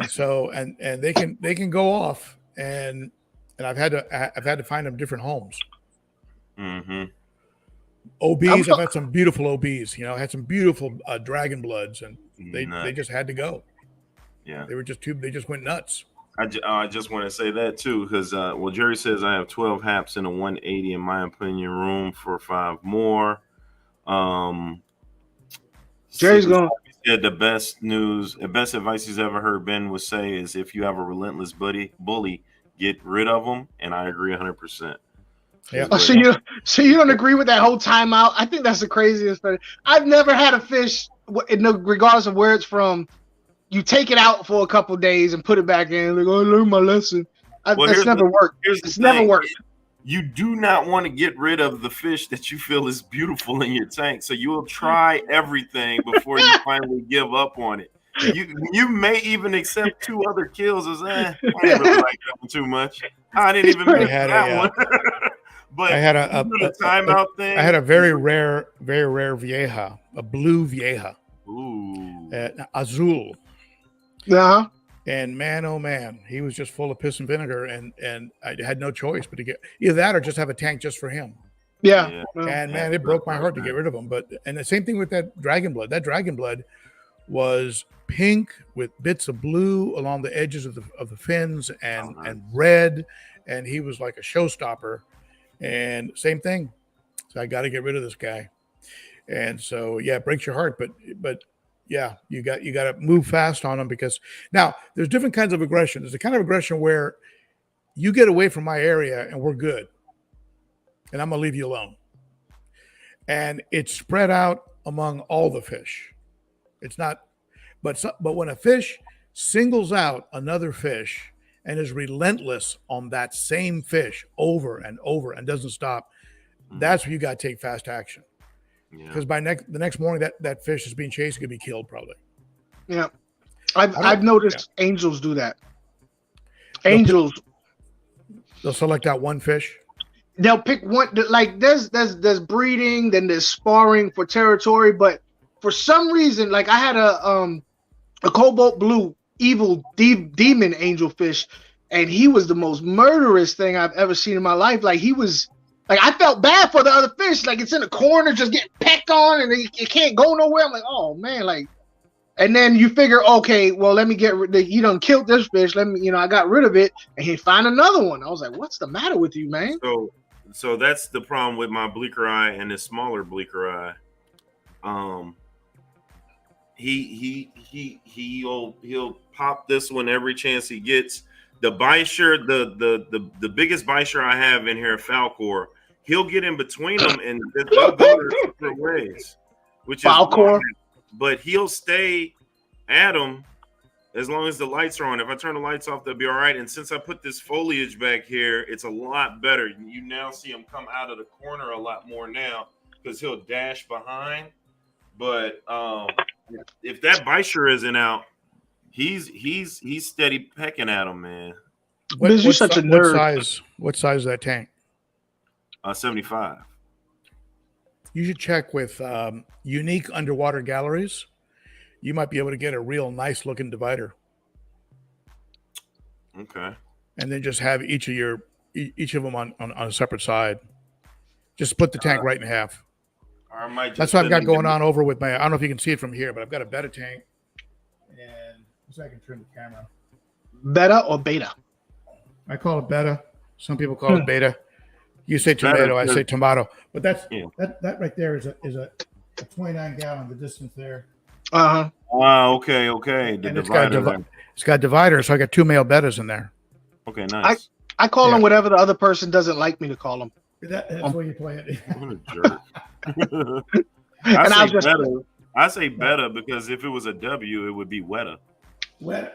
so, and they can go off, and I've had to find them different homes. Mm-hmm. OBs, I've had some beautiful OBs. I had some beautiful dragon bloods, and they just had to go. Yeah, they just went nuts. I just want to say that too, because Jerry says I have 12 haps in a 180 in my opinion, room for 5 more. Jerry's going. Said the best advice he's ever heard Ben would say is, if you have a relentless bully, get rid of them, and I agree 100%. Yeah. Oh, so you don't agree with that whole timeout? I think that's the craziest thing. I've never had a fish, regardless of where it's from, you take it out for a couple days and put it back in. Like, I learned my lesson. That's never worked. It's never worked. You do not want to get rid of the fish that you feel is beautiful in your tank. So you will try everything before you finally give up on it. You may even accept 2 other kills as I didn't really like that one too much. I didn't even miss that one. But I had a timeout thing. I had a very rare vieja, a blue vieja. Ooh. Azul. Uh-huh. And man, oh man, he was just full of piss and vinegar, and I had no choice but to get either that or just have a tank just for him. Yeah. And man, it broke my heart to get rid of him. And the same thing with that dragon blood. That dragon blood was pink with bits of blue along the edges of the fins and red, and he was like a showstopper. And same thing. So I got to get rid of this guy. And so yeah, it breaks your heart, but yeah, you got to move fast on them, because now there's different kinds of aggression. There's a kind of aggression where you get away from my area and we're good, and I'm gonna leave you alone. And it's spread out among all the fish. It's not, but when a fish singles out another fish and is relentless on that same fish over and over and doesn't stop, that's where you got to take fast action. Because by the next morning, that fish is being chased, could be killed probably. Yeah, I've noticed angels do that. Angels, they'll select out one fish. They'll pick one. Like there's breeding, then there's sparring for territory. But for some reason, like I had a cobalt blue evil demon angelfish, and he was the most murderous thing I've ever seen in my life. Like he was. Like I felt bad for the other fish. Like it's in a corner, just getting pecked on, and it can't go nowhere. I'm like, oh man, like. And then you figure, okay, well, let me get rid. You done killed this fish. Let me, I got rid of it, and he find another one. I was like, what's the matter with you, man? So that's the problem with my bleaker eye and this smaller bleaker eye. He'll pop this one every chance he gets. The Bisher, the biggest Bisher I have in here, Falcor, he'll get in between them and they'll go their different ways, which Falcor. Is but he'll stay at them as long as the lights are on. If I turn the lights off, they'll be all right. And since I put this foliage back here, it's a lot better. You now see him come out of the corner a lot more now because he'll dash behind. But if that Bisher isn't out, he's steady pecking at him, man. Biz, you're such a nerd. What size is that tank? 75. You should check with Unique Underwater Galleries. You might be able to get a real nice looking divider. Okay. And then just have each of them on a separate side. Just split the tank right in half. That's what I've got going on over with my. I don't know if you can see it from here, but I've got a betta tank. And so I can turn the camera. Betta or beta? I call it betta. Some people call it beta. You say tomato, I say tomato. But that right there is a 29 gallon. The distance there. Okay. And it's got dividers, so I got 2 male bettas in there. Okay, nice. I call them whatever the other person doesn't like me to call them. That's where you play it. What a jerk. I say better because if it was a W, it would be weta. Weta.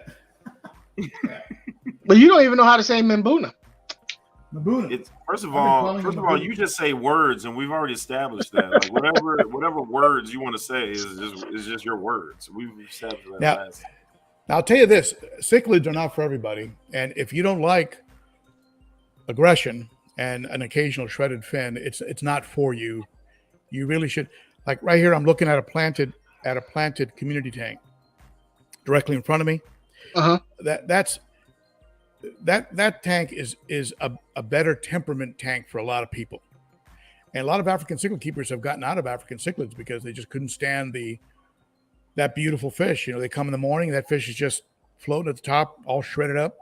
But you don't even know how to say Mbuna. Mbuna. First of all, you just say words, and we've already established that. Like whatever words you want to say is just your words. We've established that. Now I'll tell you this: cichlids are not for everybody, and if you don't like aggression and an occasional shredded fin, it's not for you. You really should. Like right here, I'm looking at a planted community tank directly in front of me. That tank is a better temperament tank for a lot of people, and a lot of African cichlid keepers have gotten out of African cichlids because they just couldn't stand that beautiful fish. You know, they come in the morning, that fish is just floating at the top, all shredded up,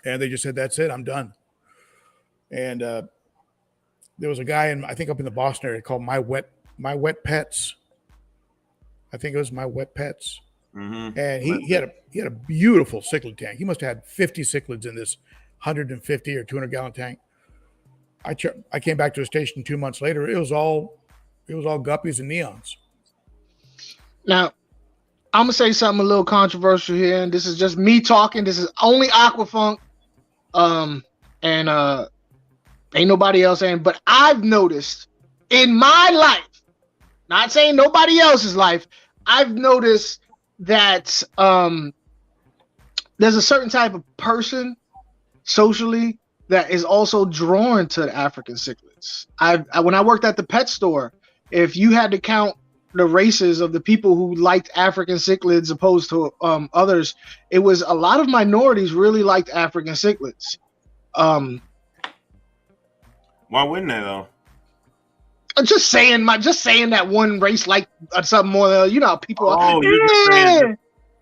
and they just said, "That's it, I'm done." And there was a guy I think up in the Boston area called My Wet Pets. I think it was My Wet Pets. Mm-hmm. And he had a beautiful cichlid tank. He must have had 50 cichlids in this 150 or 200 gallon tank. I came back to a station 2 months later. It was all guppies and neons. Now, I'm gonna say something a little controversial here, and this is just me talking. This is only Aquafunk, and ain't nobody else saying. But I've noticed in my life, not saying nobody else's life, I've noticed that there's a certain type of person socially that is also drawn to the African cichlids. When I worked at the pet store, if you had to count the races of the people who liked African cichlids opposed to others, it was a lot of minorities really liked African cichlids. Why wouldn't they though? Just saying that one race like something more than you know people.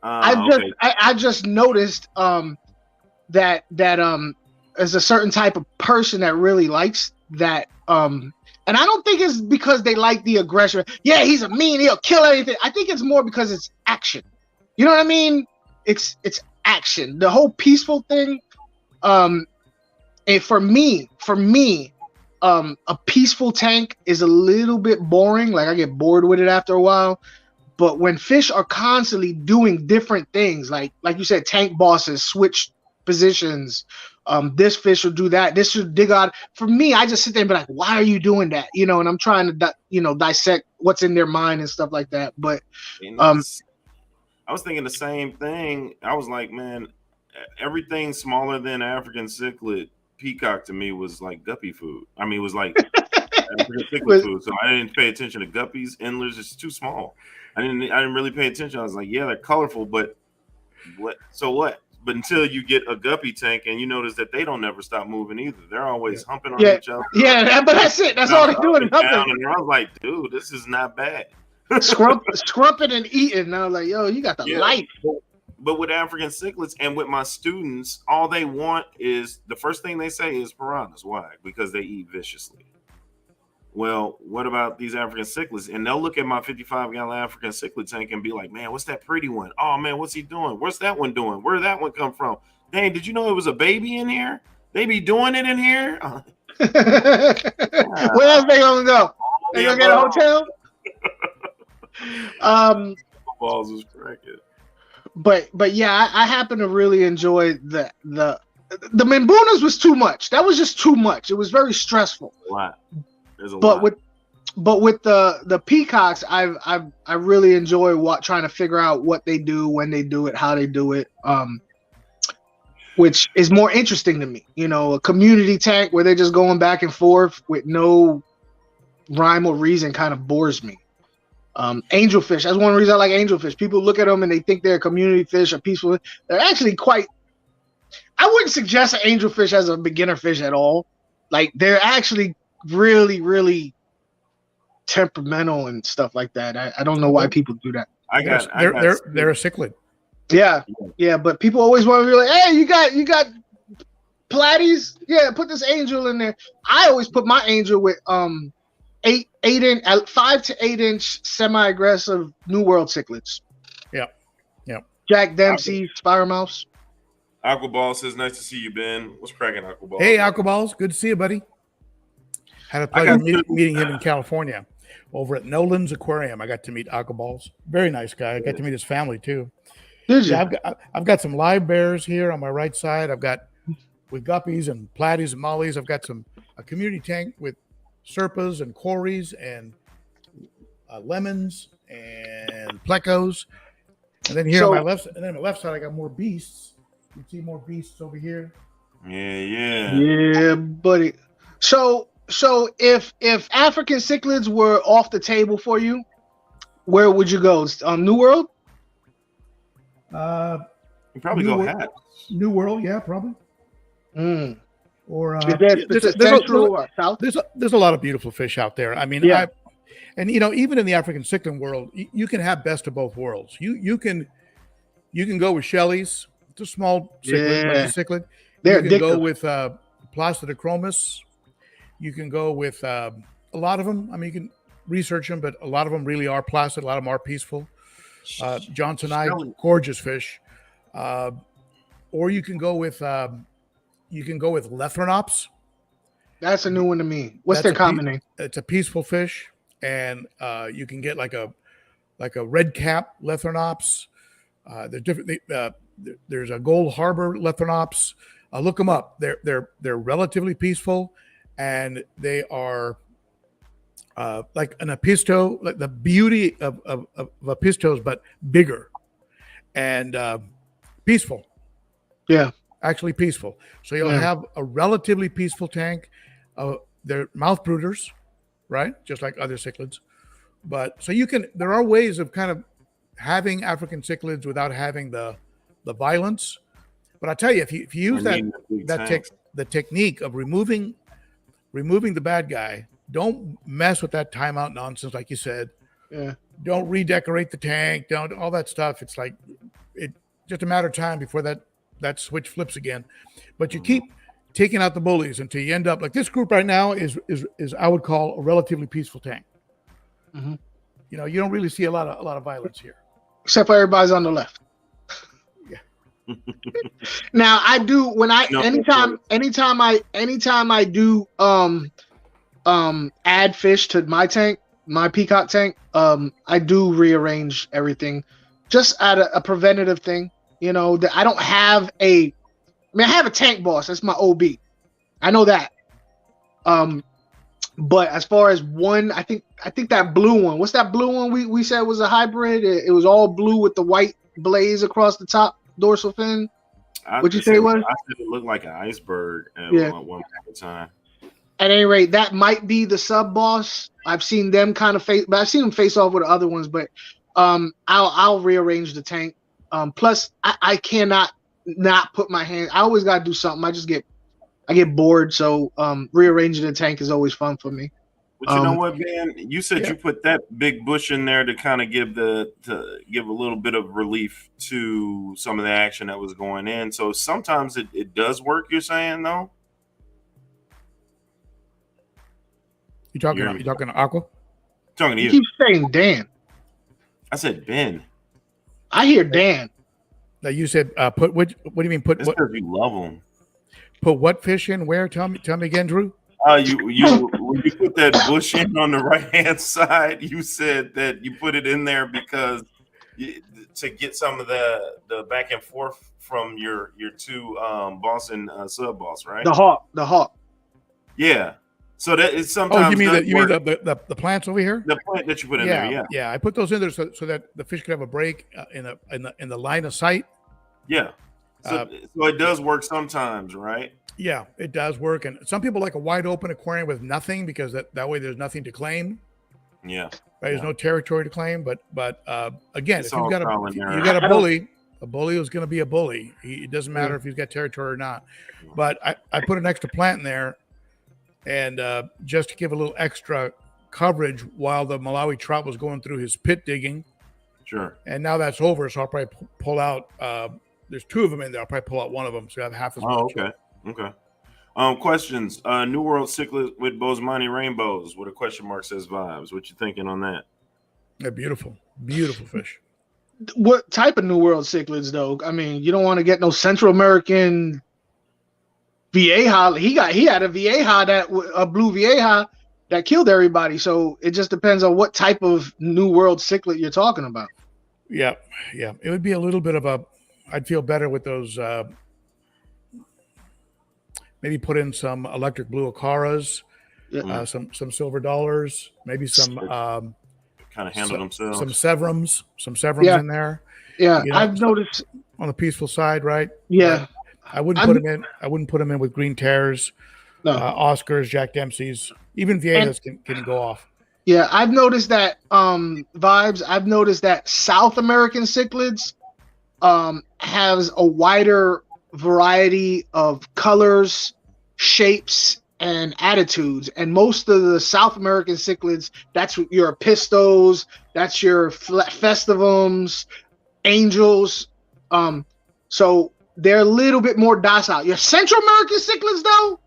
I just noticed that there's a certain type of person that really likes that and I don't think it's because they like the aggression. Yeah, he's a mean, he'll kill anything. I think it's more because it's action. You know what I mean? It's action. The whole peaceful thing. And for me, a peaceful tank is a little bit boring. Like I get bored with it after a while. But when fish are constantly doing different things, like you said, tank bosses switch positions. This fish will do that. This should dig out. For me, I just sit there and be like, "Why are you doing that?" You know, and I'm trying to, dissect what's in their mind and stuff like that. But I was thinking the same thing. I was like, man, everything smaller than African cichlid peacock to me was like guppy food. I mean, it was like African cichlid food. So I didn't pay attention to guppies. Endlers is too small. I didn't really pay attention. I was like, yeah, they're colorful, but what? So what? But until you get a guppy tank and you notice that they don't never stop moving either. They're always humping on each other. Yeah, but that's it. That's all they're doing. And I was like, dude, this is not bad. Scrumping and eating. And I was like, yo, you got the life. But with African cichlids and with my students, all they want is the first thing they say is piranhas. Why? Because they eat viciously. Well, what about these African cichlids? And they'll look at my 55-gallon African cichlid tank and be like, man, what's that pretty one? Oh, man, what's he doing? What's that one doing? Where did that one come from? Dang, did you know it was a baby in here? They be doing it in here? Where else they gonna go? They gonna get a hotel? Balls is cracking. But yeah, I happen to really enjoy the Mimbunas was too much. That was just too much. It was very stressful. A lot. There's a lot. But with the peacocks, I really enjoy trying to figure out what they do, when they do it, how they do it. which is more interesting to me. You know, a community tank where they're just going back and forth with no rhyme or reason kind of bores me. Angelfish, that's one reason I like angelfish. People look at them and they think they're a community fish or peaceful. They're actually quite. I wouldn't suggest an angelfish as a beginner fish at all. Like, they're actually really, really temperamental and stuff like that. I don't know why people do that. They're a cichlid. Yeah, but people always want to be like, hey, you got platies? Yeah, put this angel in there. I always put my angel with 5 to 8 inch semi-aggressive New World cichlids. Yeah. Jack Dempsey, Spiral Mouse. Aquaball says, nice to see you, Ben. What's cracking, Aquaball? Hey, Aquaballs. Good to see you, buddy. Had a pleasure meeting him in California over at Nolan's Aquarium. I got to meet Aquaballs. Very nice guy. I got to meet his family, too. Did you? Yeah, I've got some live bears here on my right side. I've got with guppies and platies and mollies. I've got a community tank with serpas and cories and lemons and plecos. And then on my left side, I got more beasts. You see more beasts over here. Yeah, buddy. So if African cichlids were off the table for you, where would you go? New World? You probably go Hats. New World, yeah, probably. Or there's a lot of beautiful fish out there. I mean, and you know, even in the African cichlid world, you can have best of both worlds. You can go with Shelley's. It's a small cichlid, like a cichlid. You can go with Placidochromis. You can go with a lot of them. I mean, you can research them, but a lot of them really are placid. A lot of them are peaceful. Johnsonite, gorgeous fish. Or you can go with Lethrinops. That's a new one to me. What's their common name? It's a peaceful fish, and you can get like a red cap Lethrinops. They're different. There's a Gold Harbor Lethrinops. Look them up. They're relatively peaceful, and they are like an apisto, like the beauty of apistos, but bigger and peaceful. Yeah, actually peaceful. So you'll have a relatively peaceful tank. They're mouth brooders, right? Just like other cichlids. But so there are ways of kind of having African cichlids without having the violence. But I tell you, if you use the technique of removing the bad guy, don't mess with that timeout nonsense, like you said. Yeah. Don't redecorate the tank. Don't all that stuff. It's like just a matter of time before that switch flips again. But you keep taking out the bullies until you end up like this group right now is I would call a relatively peaceful tank. Mm-hmm. You know, you don't really see a lot of violence here, except for everybody's on the left. Now I do anytime I do add fish to my tank, my peacock tank, I do rearrange everything just at a preventative thing. You know, that I don't have I have a tank boss. That's my OB. I know that. But as far as one, I think that blue one. What's that blue one we said was a hybrid? It was all blue with the white blaze across the top dorsal fin. What'd you say it was? I said it looked like an iceberg at one time. At any rate, that might be the sub boss. I've seen them kind of but I've seen them face off with other ones. But I'll rearrange the tank. Plus, I cannot not put my hand. I always got to do something. I get bored. So rearranging the tank is always fun for me. But you know what, man? You said you put that big bush in there to kind of give a little bit of relief to some of the action that was going in. So sometimes it does work. You're saying though. You talking to Aqua? Talking to you. You keep saying Dan. I said Ben. I hear Dan. Now you said put what do you mean put? That's because you love them. Put what fish in where? Tell me again, Drew. You when you put that bush in on the right hand side, you said that you put it in there because to get some of the back and forth from your two boss and sub boss, right? The hawk. Yeah. So that is sometimes. Oh, you mean the plants over here? The plant that you put in there, yeah. I put those in there so that the fish could have a break in the line of sight. Yeah. So it does work sometimes, right? Yeah, it does work. And some people like a wide open aquarium with nothing because that way there's nothing to claim. Yeah. Right? There's no territory to claim. But again, It's if you got a bully is going to be a bully. It doesn't matter if he's got territory or not. But I put an extra plant in there, and just to give a little extra coverage while the Malawi trout was going through his pit digging. Sure. And now that's over, so I'll probably pull out. There's 2 of them in there. I'll probably pull out one of them, so you have half as much. Okay. Questions. New World cichlid with Bosemani rainbows with a question mark says vibes. What you thinking on that? They're beautiful, beautiful fish. What type of New World cichlids, though? I mean, you don't want to get no Central American Vieja. He had a Vieja a blue Vieja that killed everybody. So it just depends on what type of New World cichlid you're talking about. Yeah. It would be a little bit of I'd feel better with those. Maybe put in some electric blue Acaras, some silver dollars, maybe some kind of handle themselves. Some Severums in there. Yeah, I've noticed on the peaceful side, right? Yeah, I wouldn't put them in. I wouldn't put them in with green terrors, Oscars, Jack Dempsey's, even Viejas can go off. Yeah, I've noticed that vibes. I've noticed that South American cichlids has a wider variety of colors, shapes, and attitudes. And most of the South American cichlids, that's your pistos, that's your festivums, angels. So they're a little bit more docile. Your Central American cichlids, though,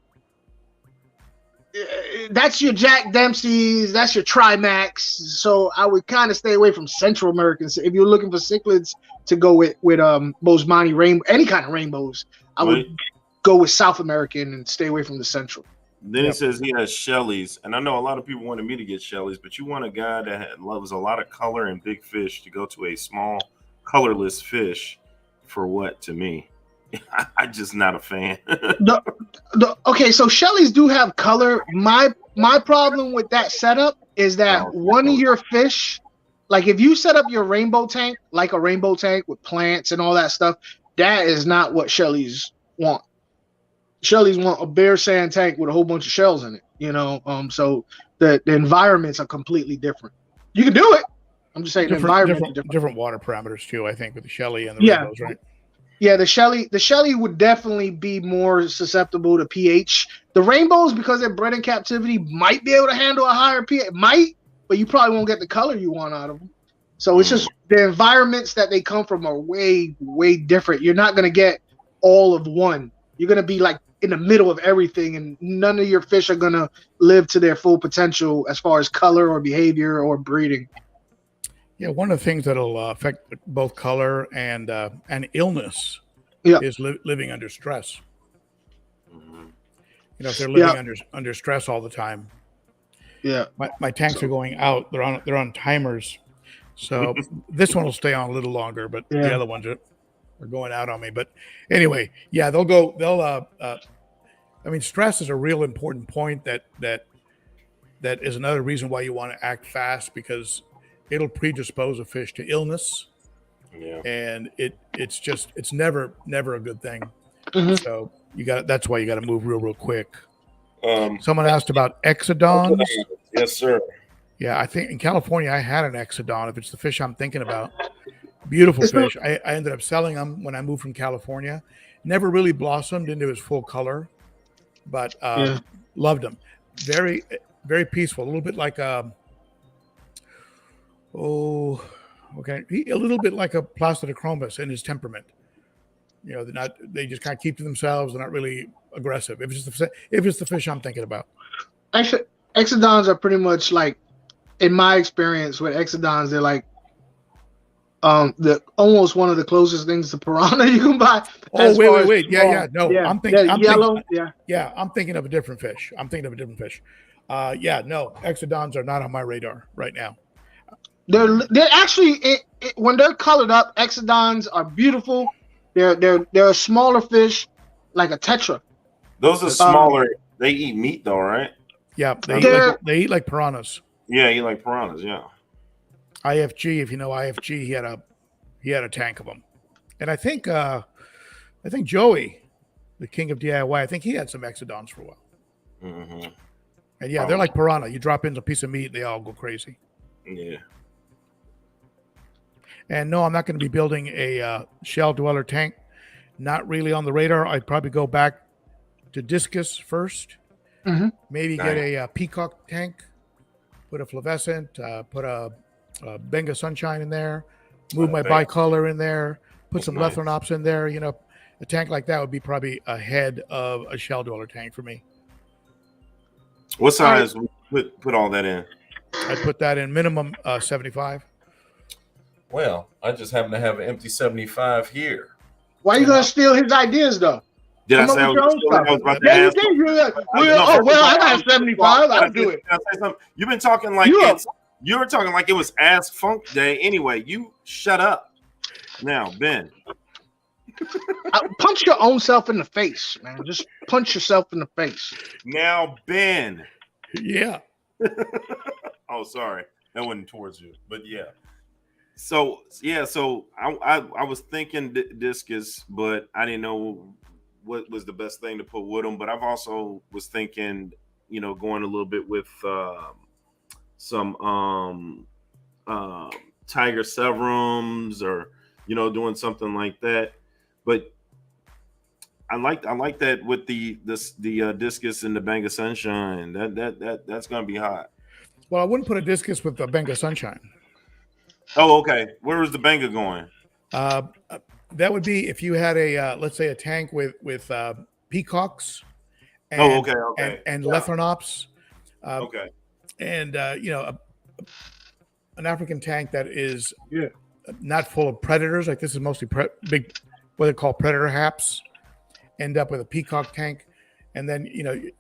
that's your Jack Dempsey's, that's your Trimax. So I would kind of stay away from Central Americans. If you're looking for cichlids to go with Bosemani rainbow, any kind of rainbows, I would go with South American and stay away from the Central. Then it says he has Shelleys, and I know a lot of people wanted me to get Shelleys, but you want a guy that loves a lot of color and big fish to go to a small, colorless fish for what to me? I'm just not a fan. Okay, so Shelleys do have color. My problem with that setup is that one of your fish, like if you set up your rainbow tank like a rainbow tank with plants and all that stuff, that is not what Shelleys want. Shelleys want a bare sand tank with a whole bunch of shells in it, so the environments are completely different. You can do it. I'm just saying the environment different water parameters too, I think, with the Shelley and the rainbows, right? Yeah, the Shelley would definitely be more susceptible to pH. The rainbows, because they're bred in captivity, might be able to handle a higher pH. Might, but you probably won't get the color you want out of them. So it's just the environments that they come from are way, way different. You're not going to get all of one. You're going to be like in the middle of everything, and none of your fish are going to live to their full potential as far as color or behavior or breeding. Yeah, one of the things that'll affect both color and illness is living under stress. If they're living under stress all the time. Yeah, my tanks are going out. They're on timers, so this one will stay on a little longer, but the other ones are going out on me. But anyway, they'll go. I mean, stress is a real important point. That is another reason why you want to act fast, because it'll predispose a fish to illness, and it's never a good thing. So that's why you got to move real quick. Someone asked about exodons. Yes, sir. Yeah, I think in California I had an exodon. If it's the fish I'm thinking about, beautiful fish. I ended up selling them when I moved from California. Never really blossomed into his full color, but loved him. Very, very peaceful. A little bit like a little bit like a Plastidochromos in his temperament. They just kind of keep to themselves. They're not really aggressive. If it's the fish I'm thinking about. Actually, exodons are pretty much like, in my experience with exodons, they're like the almost one of the closest things to piranha you can buy. Oh, wait. No, I'm thinking yellow. I'm thinking of a different fish. No, exodons are not on my radar right now. They're actually when they're colored up, exodons are beautiful. They're a smaller fish, like a tetra. Those are smaller. They eat meat though, right? Yeah, they eat like piranhas. Yeah, eat like piranhas. Yeah. IFG, if you know IFG, he had a tank of them, and I think I think Joey, the king of DIY, I think he had some Exodons for a while. Mm-hmm. And yeah, they're like piranha. You drop in a piece of meat, they all go crazy. Yeah. And no, I'm not going to be building a shell dweller tank. Not really on the radar. I'd probably go back to discus first. Mm-hmm. Maybe Nice. get a peacock tank, put a fluorescent, put a Benga sunshine in there, move my bicolor in there, put some nice. Lethrinops in there. You know, a tank like that would be probably ahead of a shell dweller tank for me. What size put all that in? I'd put that in minimum 75. Well, I just happen to have an empty 75 here. Why are you gonna steal his ideas though? Did I say I was about to ask? I got 75. I'll do it. Can I say something? You've been talking like you were talking like it was Ass Funk Day. Anyway, you shut up. Now, Ben. Punch your own self in the face, man. Just punch yourself in the face. Now, Ben. Yeah. Oh, sorry. That wasn't towards you, but yeah. So I was thinking discus, but I didn't know what was the best thing to put with them. But I've also was thinking, going a little bit with some tiger severums or doing something like that. But I like that with the discus and the Benga sunshine. That's gonna be hot. Well, I wouldn't put a discus with the Benga sunshine. Oh, okay. Where was the Benga going? That would be if you had a let's say a tank with peacocks. And, okay. And Lethrinops. Okay. And an African tank that is not full of predators. Like this is mostly big, what they call predator haps. End up with a peacock tank, and then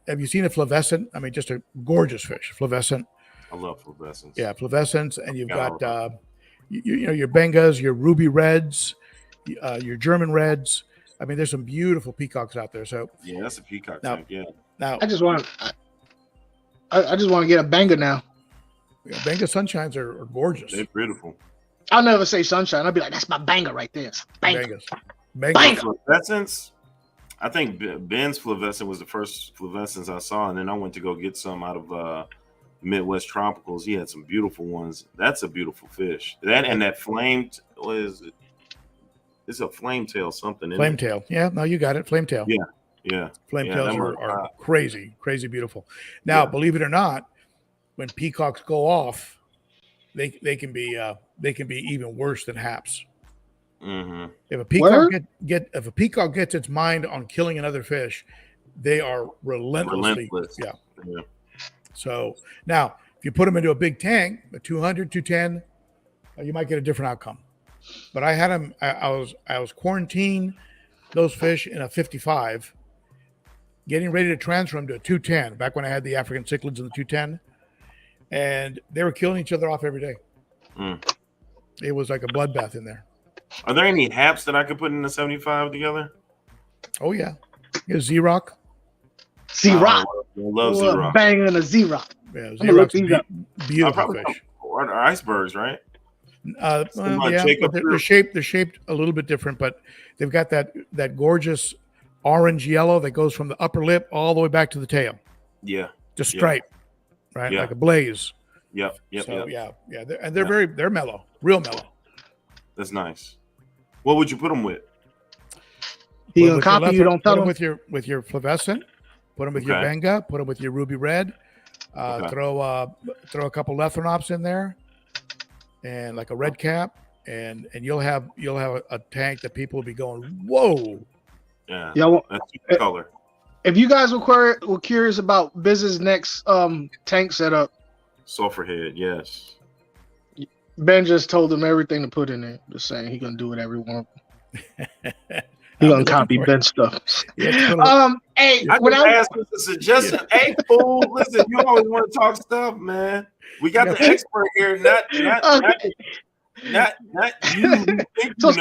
have you seen a fluorescent? I mean, just a gorgeous fish, fluorescent. I love fluorescents. Yeah, fluorescents, and you've got your Bengas, your ruby reds, your German reds. I mean, there's some beautiful peacocks out there. So yeah, that's a peacock tank. Yeah. Now I just want to get a Benga now. Benga sunshines are gorgeous. They're beautiful. I'll never say sunshine. I'll be like, that's my Benga right there. Benga. Fluorescents. I think Ben's fluorescent was the first fluorescence I saw, and then I went to go get some out of Midwest Tropicals. He had some beautiful ones. That's a beautiful fish. That and that flamed, what is it? It's a flame tail something. Flame tail. Yeah, no, you got it. Flame tail. Yeah. Flame tails are crazy beautiful. Now, believe it or not, when peacocks go off, they can be even worse than haps. Mm-hmm. If a peacock gets its mind on killing another fish, they are relentless. Yeah. So now, if you put them into a big tank, a 200, 210, you might get a different outcome. But I had them. I was quarantined those fish in a 55, getting ready to transfer them to a 210. Back when I had the African cichlids in the 210, and they were killing each other off every day. It was like a bloodbath in there. Are there any haps that I could put in the 75 together? Oh yeah, Z-Rock. Z-Rock. I love Z-Rock. Banging a Z-Rock. Yeah, Z-Rock's beautiful fish. Or icebergs, right? Yeah, but they're shaped a little bit different, but they've got that gorgeous orange yellow that goes from the upper lip all the way back to the tail. Yeah, just stripe, right? Yeah. Like a blaze. Yep. They're mellow, real mellow. That's nice. What would you put them with? He gonna copy you? Don't tell him. With your fluorescent. Put them with your Benga. Put them with your ruby red. Throw a couple Lethrinops in there, and like a red cap, and you'll have a tank that people will be going, whoa. Yeah. Well, that's the color. If you guys were curious about Bizz's next tank setup, sulfur head, yes. Ben just told him everything to put in there. Just saying, he gonna do whatever he wants. He gonna copy Ben stuff. Hey, I asked for a suggestion. Hey, fool, listen, you always want to talk stuff, man. We got the expert here, not you. So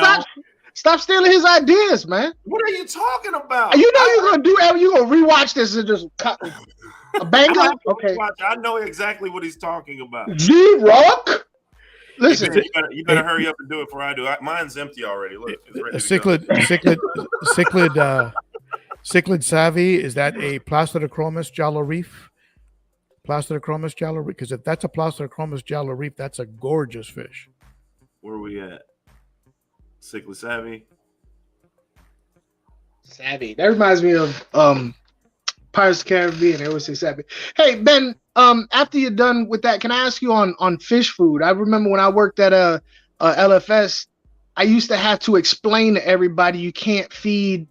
stop stealing his ideas, man. What are you talking about? You know you're gonna do whatever. You gonna rewatch this and just cut a Benga. Okay, I know exactly what he's talking about. Z-Rock. Listen, you better hurry up and do it before I do. Mine's empty already. Look, it's ready Cichlid Savvy, is that a Placidochromis Jalo Reef? Placidochromis Jalo Reef? Because if that's a Placidochromis Jalo Reef, that's a gorgeous fish. Where are we at? Cichlid Savvy. Savvy. That reminds me of Pirates of the Caribbean. They always say Savvy. Hey Ben, after you're done with that, can I ask you on fish food? I remember when I worked at LFS, I used to have to explain to everybody you can't feed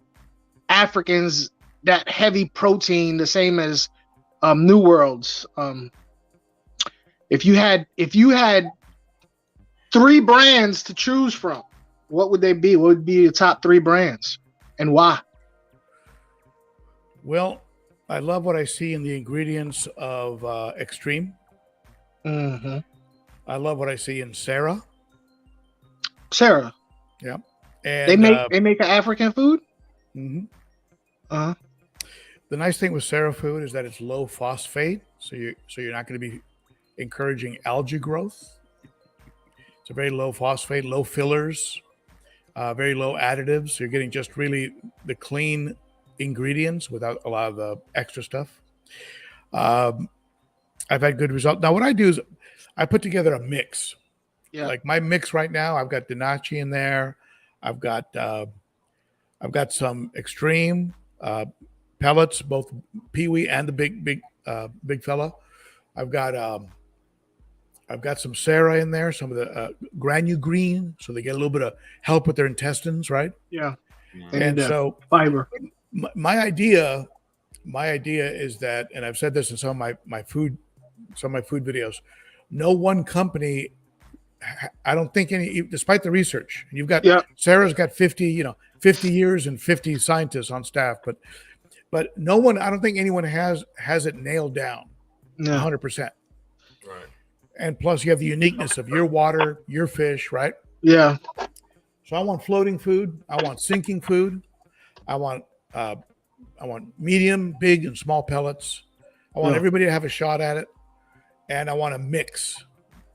Africans that heavy protein the same as New Worlds. If you had 3 brands to choose from, what would they be? What would be your top 3 brands, and why? Well, I love what I see in the ingredients of Extreme. Mm-hmm. I love what I see in Sarah. Sarah. Yeah. And they make an African food? Mm-hmm. Uh-huh. The nice thing with Sarah food is that it's low phosphate, so you're not going to be encouraging algae growth. It's a very low phosphate, low fillers, very low additives. So you're getting just really the clean ingredients without a lot of the extra stuff. I've had good results. Now what I do is I put together a mix. Yeah. Like my mix right now, I've got Denachi in there. I've got some Extreme pellets, both peewee and the big fella. I've got some Sarah in there, some of the Granu Green, so they get a little bit of help with their intestines, right? Yeah. And so fiber. My idea is that, and I've said this in some of my food videos, no one company, I don't think any, despite the research, you've got Sarah's got 50 years and 50 scientists on staff, but no one, I don't think anyone has it nailed down 100%. Right. And plus you have the uniqueness of your water, your fish, right? Yeah. So I want floating food. I want sinking food. I want medium, big, and small pellets. I want everybody to have a shot at it, and I want a mix.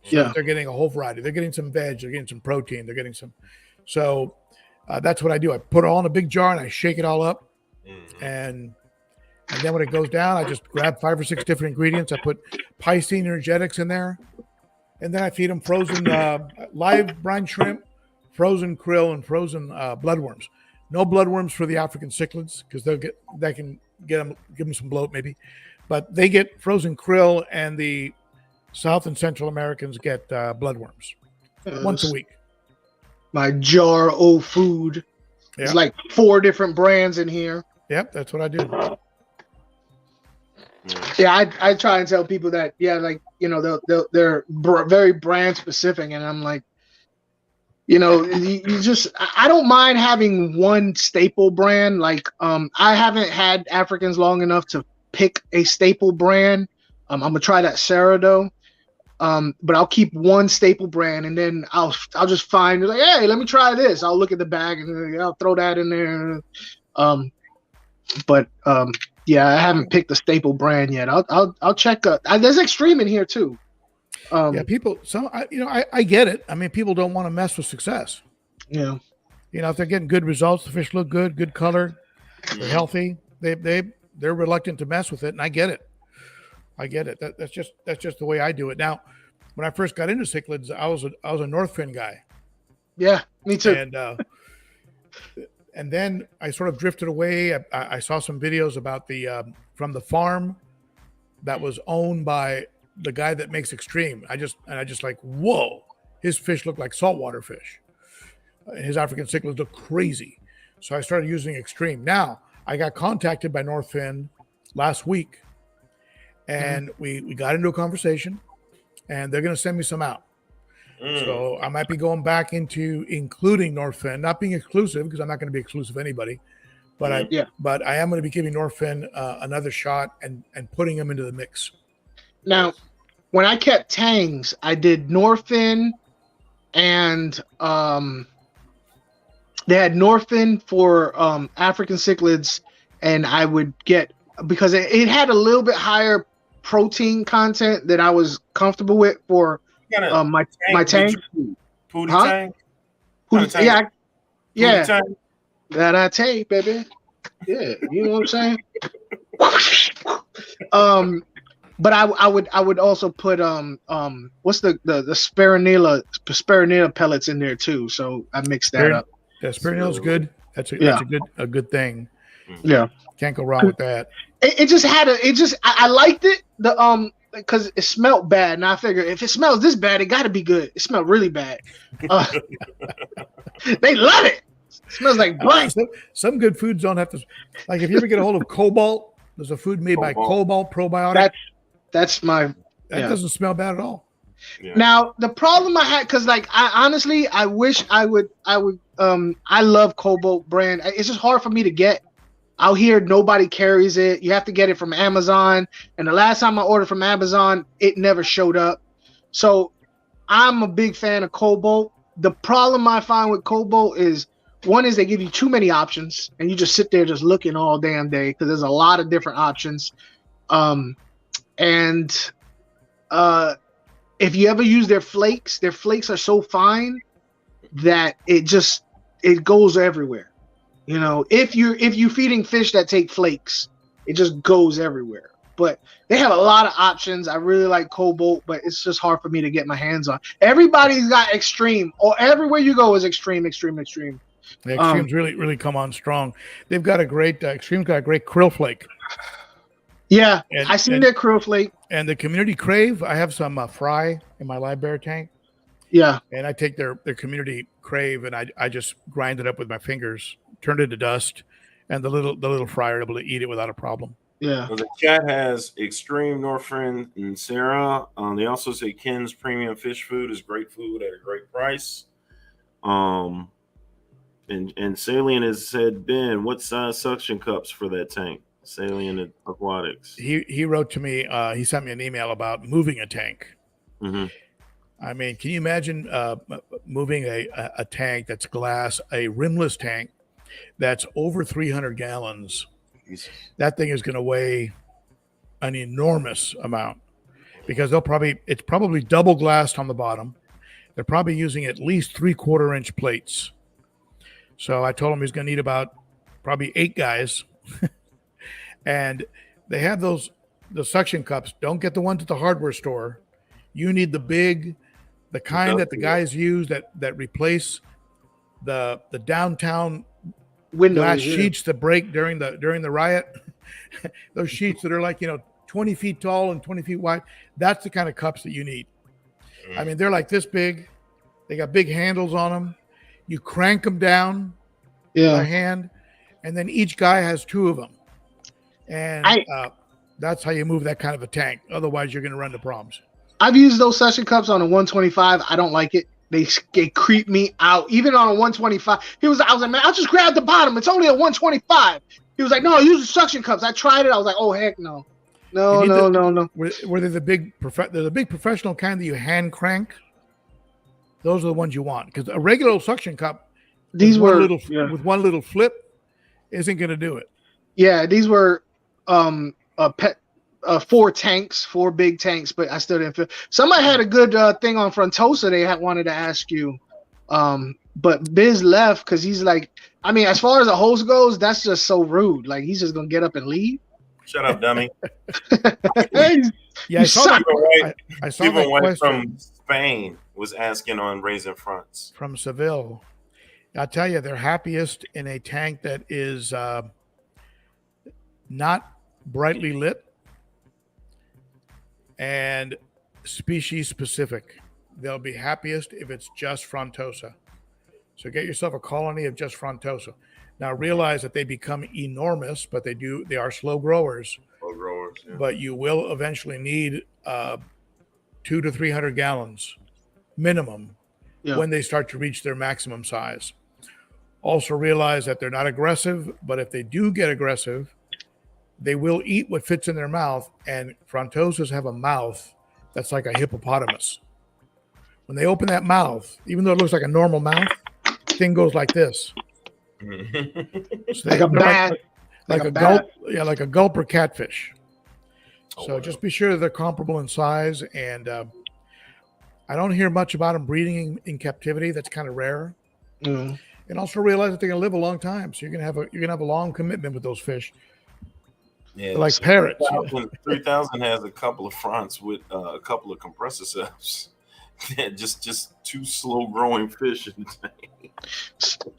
So they're getting a whole variety. They're getting some veg. They're getting some protein. They're getting some. So that's what I do. I put it all in a big jar and I shake it all up, and then when it goes down, I just grab 5 or 6 different ingredients. I put Piscine energetics in there, and then I feed them frozen live brine shrimp, frozen krill, and frozen bloodworms. No bloodworms for the African cichlids because that can give them some bloat maybe, but they get frozen krill, and the South and Central Americans get bloodworms once a week. My jar of food. There's like 4 different brands in here. Yep, that's what I do. Yeah, I try and tell people that they're very brand specific, and I'm like, you just, I don't mind having one staple brand. Like I haven't had Africans long enough to pick a staple brand. I'm gonna try that Sarah though. But I'll keep one staple brand, and then I'll just find like, hey, let me try this. I'll look at the bag and I'll throw that in there. Yeah, I haven't picked a staple brand yet. I'll check. There's Extreme in here too. People. I get it. I mean, people don't want to mess with success. Yeah. If they're getting good results, the fish look good color, they're healthy. They're reluctant to mess with it, and I get it. That's just the way I do it. Now, when I first got into cichlids, I was a North Fin guy. Yeah, me too. And then I sort of drifted away. I saw some videos about from the farm that was owned by the guy that makes Extreme. I just like, whoa, his fish look like saltwater fish. His African cichlids look crazy. So I started using Extreme. Now I got contacted by North Fin last week, and we got into a conversation, and they're going to send me some out. So I might be going back into including North Fin, not being exclusive because I'm not going to be exclusive to anybody, but I am going to be giving North Fin another shot and putting them into the mix. Now, when I kept tangs, I did North Fin, and they had North Fin for African cichlids, and I would get, because it had a little bit higher protein content that I was comfortable with for my tank. Pootie Huh? tank? Yeah, yeah. Tank? That I take, baby. Yeah, you know what I'm saying? But I would also put what's the spironilla pellets in there too. So I mixed that up. Yeah, spironilla's good. That's a good thing. Yeah, can't go wrong with that. It just had I liked it because it smelled bad, and I figured if it smells this bad, it got to be good. It smelled really bad. They love it. It smells like blood. Some good foods don't have to. Like if you ever get a hold of cobalt, there's a food made by Cobalt Probiotic. That doesn't smell bad at all. Yeah. Now the problem I had, because like I honestly wish I love Cobalt brand. It's just hard for me to get. Out here, nobody carries it. You have to get it from Amazon. And the last time I ordered from Amazon, it never showed up. So I'm a big fan of Cobalt. The problem I find with Cobalt is, one is they give you too many options, and you just sit there just looking all damn day because there's a lot of different options. If you ever use their flakes are so fine that it goes everywhere. You know, if you're feeding fish that take flakes, it just goes everywhere. But they have a lot of options. I really like Cobalt, but it's just hard for me to get my hands on. Everybody's got Extreme, or everywhere you go is Extreme. The Extremes really come on strong. They've got a great Extreme's got a great krill flake. Yeah, I seen their krill flake. And the Community Crave, I have some fry in my live bear tank. Yeah, and I take their Community Crave and I just grind it up with my fingers, turn it to dust, and the little fry are able to eat it without a problem. Yeah. Well, the chat has Extreme, Norfriend, and Sarah. They also say Ken's Premium Fish Food is great food at a great price. And Salient has said, Ben, what size suction cups for that tank? Salient Aquatics. He wrote to me. He sent me an email about moving a tank. Mm-hmm. I mean, can you imagine moving a tank that's glass, a rimless tank that's over 300 gallons? Jesus. That thing is going to weigh an enormous amount because it's probably double glassed on the bottom. They're probably using at least 3/4 inch plates. So I told him he's going to need about probably 8 guys. And they have the suction cups. Don't get the ones at the hardware store. You need the kind that the guys use that replace the downtown windows, glass sheets that break during the riot. Those sheets that are like 20 feet tall and 20 feet wide. That's the kind of cups that you need. I mean, they're like this big. They got big handles on them. You crank them down by hand, and then each guy has 2 of them. And that's how you move that kind of a tank. Otherwise, you're going to run into problems. I've used those suction cups on a 125. I don't like it. They creep me out. Even on a 125, I was like, man, I'll just grab the bottom. It's only a 125. He was like, no, use the suction cups. I tried it. I was like, oh heck no. No. Were they the big professional kind that you hand crank? Those are the ones you want, because a regular suction cup, with one little flip, isn't going to do it. Yeah, these were 4 tanks, 4 big tanks, but I still didn't feel. Somebody had a good thing on Frontosa they wanted to ask you, but Biz left because he's like, I mean, as far as the host goes, that's just so rude. Like, he's just gonna get up and leave. Shut up, dummy. Yeah, I saw Stephen White from Spain was asking on Raising Fronts from Seville. I'll tell you, they're happiest in a tank that is not brightly lit and species specific. They'll be happiest if it's just Frontosa. So get yourself a colony of just Frontosa. Now realize that they become enormous, but they are slow growers. Yeah. But you will eventually need 200 to 300 gallons minimum when they start to reach their maximum size. Also realize that they're not aggressive, but if they do get aggressive, they will eat what fits in their mouth, and Frontosas have a mouth that's like a hippopotamus. When they open that mouth, even though it looks like a normal mouth, the thing goes like this. So like a bat. Like a gulp, like a gulper catfish. So just be sure they're comparable in size. And I don't hear much about them breeding in captivity. That's kind of rare. Mm. And also realize that they're going to live a long time. So you're going to have a long commitment with those fish. Yeah, they're like parrots. 3000 has a couple of fronts with a couple of compressor cells. just two slow growing fish.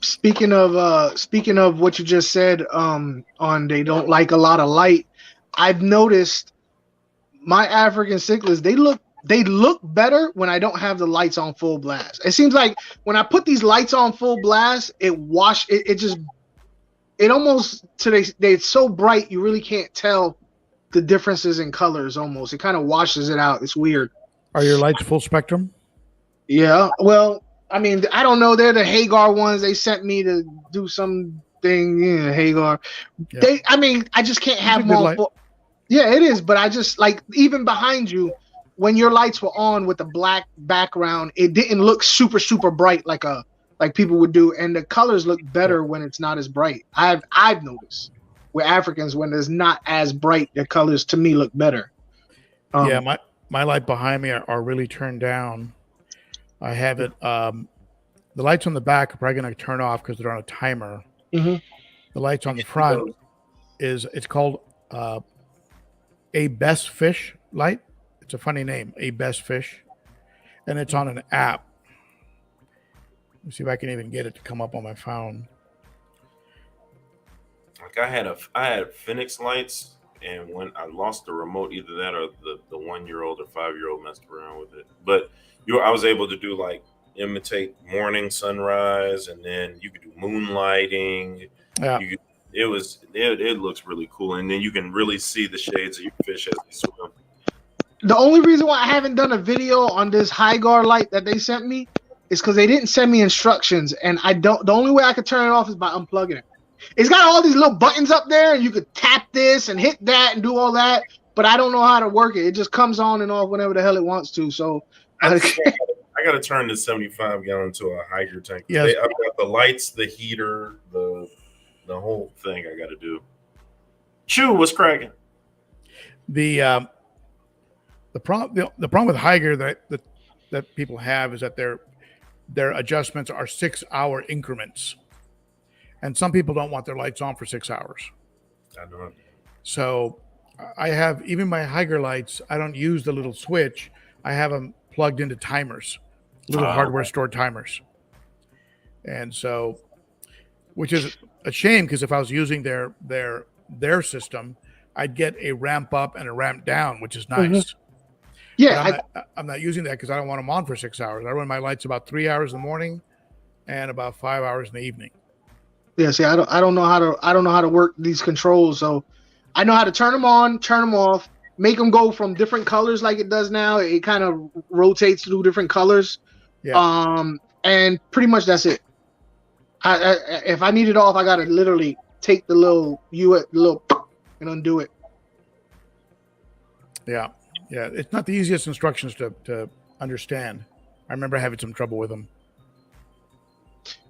Speaking of what you just said, on they don't like a lot of light. I've noticed my African cichlids, they look better when I don't have the lights on full blast. It seems like when I put these lights on full blast, it almost it's so bright you really can't tell the differences in colors. Almost, it kind of washes it out. It's weird. Are your lights full spectrum? Yeah. Well, I mean, I don't know. They're the Hagar ones. They sent me to do something. Yeah, Hagar. Yeah. I just can't have more. Yeah, it is. But I just like, even behind you, when your lights were on with the black background, it didn't look super, super bright like people would do. And the colors look better when it's not as bright. I've noticed with Africans, when it's not as bright, the colors to me look better. Yeah, my light behind me are really turned down. I have it. The lights on the back are probably going to turn off because they're on a timer. Mm-hmm. The lights on the front it's called a best fish light. It's a funny name, a best fish, and it's on an app. Let's see if I can even get it to come up on my phone. Like I had Phoenix lights, and when I lost the remote, either that or the 1-year-old or 5-year-old messed around with it. But I was able to do like imitate morning sunrise, and then you could do moonlighting. Yeah. It looks really cool, and then you can really see the shades of your fish as they swim. The only reason why I haven't done a video on this Hagar light that they sent me is because they didn't send me instructions, and the only way I could turn it off is by unplugging it. It's got all these little buttons up there, and you could tap this and hit that and do all that, but I don't know how to work it. It just comes on and off whenever the hell it wants to. So I got to turn the 75-gallon to a Hydro tank. Yes. I've got the lights, the heater, the whole thing I got to do. Chew, what's cracking? The problem with Higer that people have is that their adjustments are 6-hour increments, and some people don't want their lights on for 6 hours. I know. So I have, even my Higer lights, I don't use the little switch. I have them plugged into timers, little hardware store timers, and so, which is a shame, because if I was using their system, I'd get a ramp up and a ramp down, which is nice. Mm-hmm. Yeah, I'm not using that because I don't want them on for 6 hours. I run my lights about 3 hours in the morning and about 5 hours in the evening. Yeah, see, I don't know how to work these controls. So I know how to turn them on, turn them off, make them go from different colors like it does now. It kind of rotates through different colors. Yeah. And pretty much that's it. If I need it off, I gotta literally take the little and undo it. Yeah. Yeah, it's not the easiest instructions to understand. I remember having some trouble with them.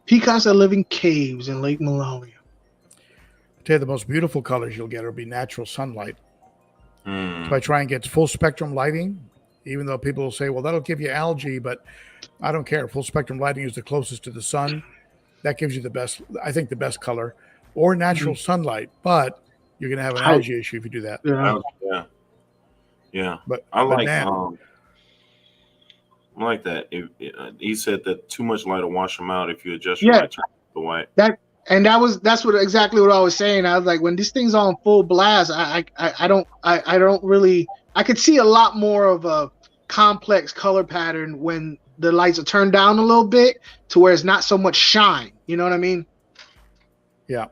Peacocks that live in caves in Lake Malawi. I tell you, the most beautiful colors you'll get will be natural sunlight. So I try and get full spectrum lighting, even though people will say, well, that'll give you algae, but I don't care. Full spectrum lighting is the closest to the sun. That gives you the best color, or natural sunlight, but you're going to have an algae issue if you do that. Yeah. But I like that. He said that too much light will wash them out if you adjust your light to the white. That's exactly what I was saying. I was like, when this thing's on full blast, I don't really. I could see a lot more of a complex color pattern when the lights are turned down a little bit to where it's not so much shine. You know what I mean? Yeah.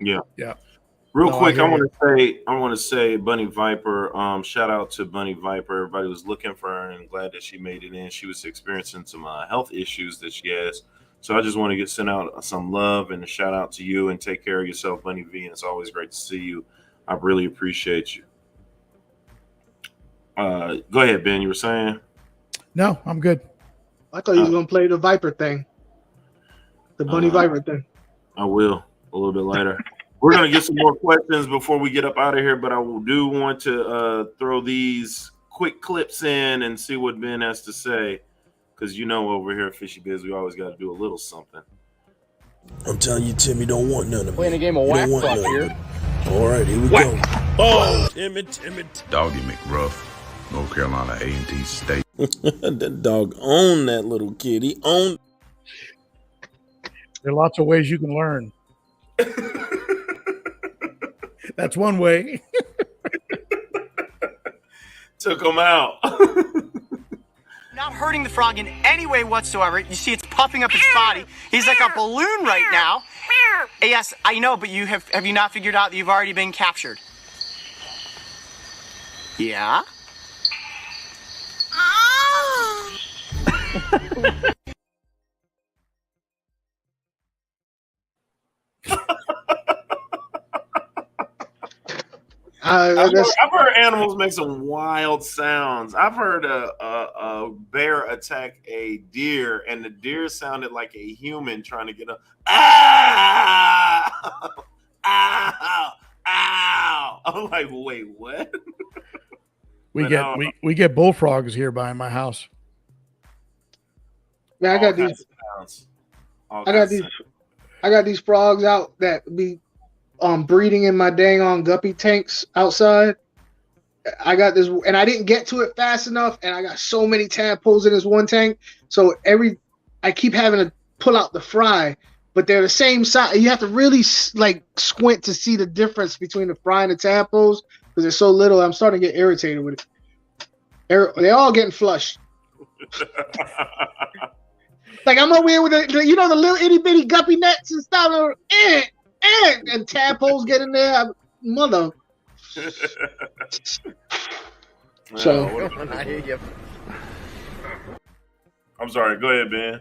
Real quick, I want to say Bunny Viper. Shout out to Bunny Viper. Everybody was looking for her and glad that she made it in. She was experiencing some health issues that she has. So I just want to send out some love and a shout out to you, and take care of yourself, Bunny V. And it's always great to see you. I really appreciate you. Go ahead, Ben. You were saying? No, I'm good. I thought you was gonna play the Viper thing, the Bunny Viper thing. I will a little bit later. We're gonna get some more questions before we get up out of here, but I do want to throw these quick clips in and see what Ben has to say. because you know over here at Fishy Bizz, we always got to do a little something. I'm telling you, Tim, you don't want none of me. Playing a game of You whack don't want fuck none of here. it. All right, here we go. Oh, Timmy. Doggy McRuff, North Carolina A&T State. That dog owned that little kid. He owned. There are lots of ways you can learn. That's one way. Took him out. Not hurting the frog in any way whatsoever. You see it's puffing up its body. He's like a balloon right now. Yes, I know, but have you not figured out that you've already been captured? Yeah? I've heard animals make some wild sounds. I've heard a bear attack a deer, and the deer sounded like a human trying to get a ow, ow, ow. I'm like, wait, what? We get bullfrogs here by my house. Yeah, I got these frogs out that be breeding in my dang on guppy tanks outside. I got this, and I didn't get to it fast enough, and I got so many tadpoles in this one tank. So I keep having to pull out the fry, but they're the same size. You have to really like squint to see the difference between the fry and the tadpoles because they're so little. I'm starting to get irritated with it. They're all getting flushed. Like I'm over here with the little itty bitty guppy nets and stuff. And tadpoles get in there, mother. So I'm sorry. Go ahead, Ben.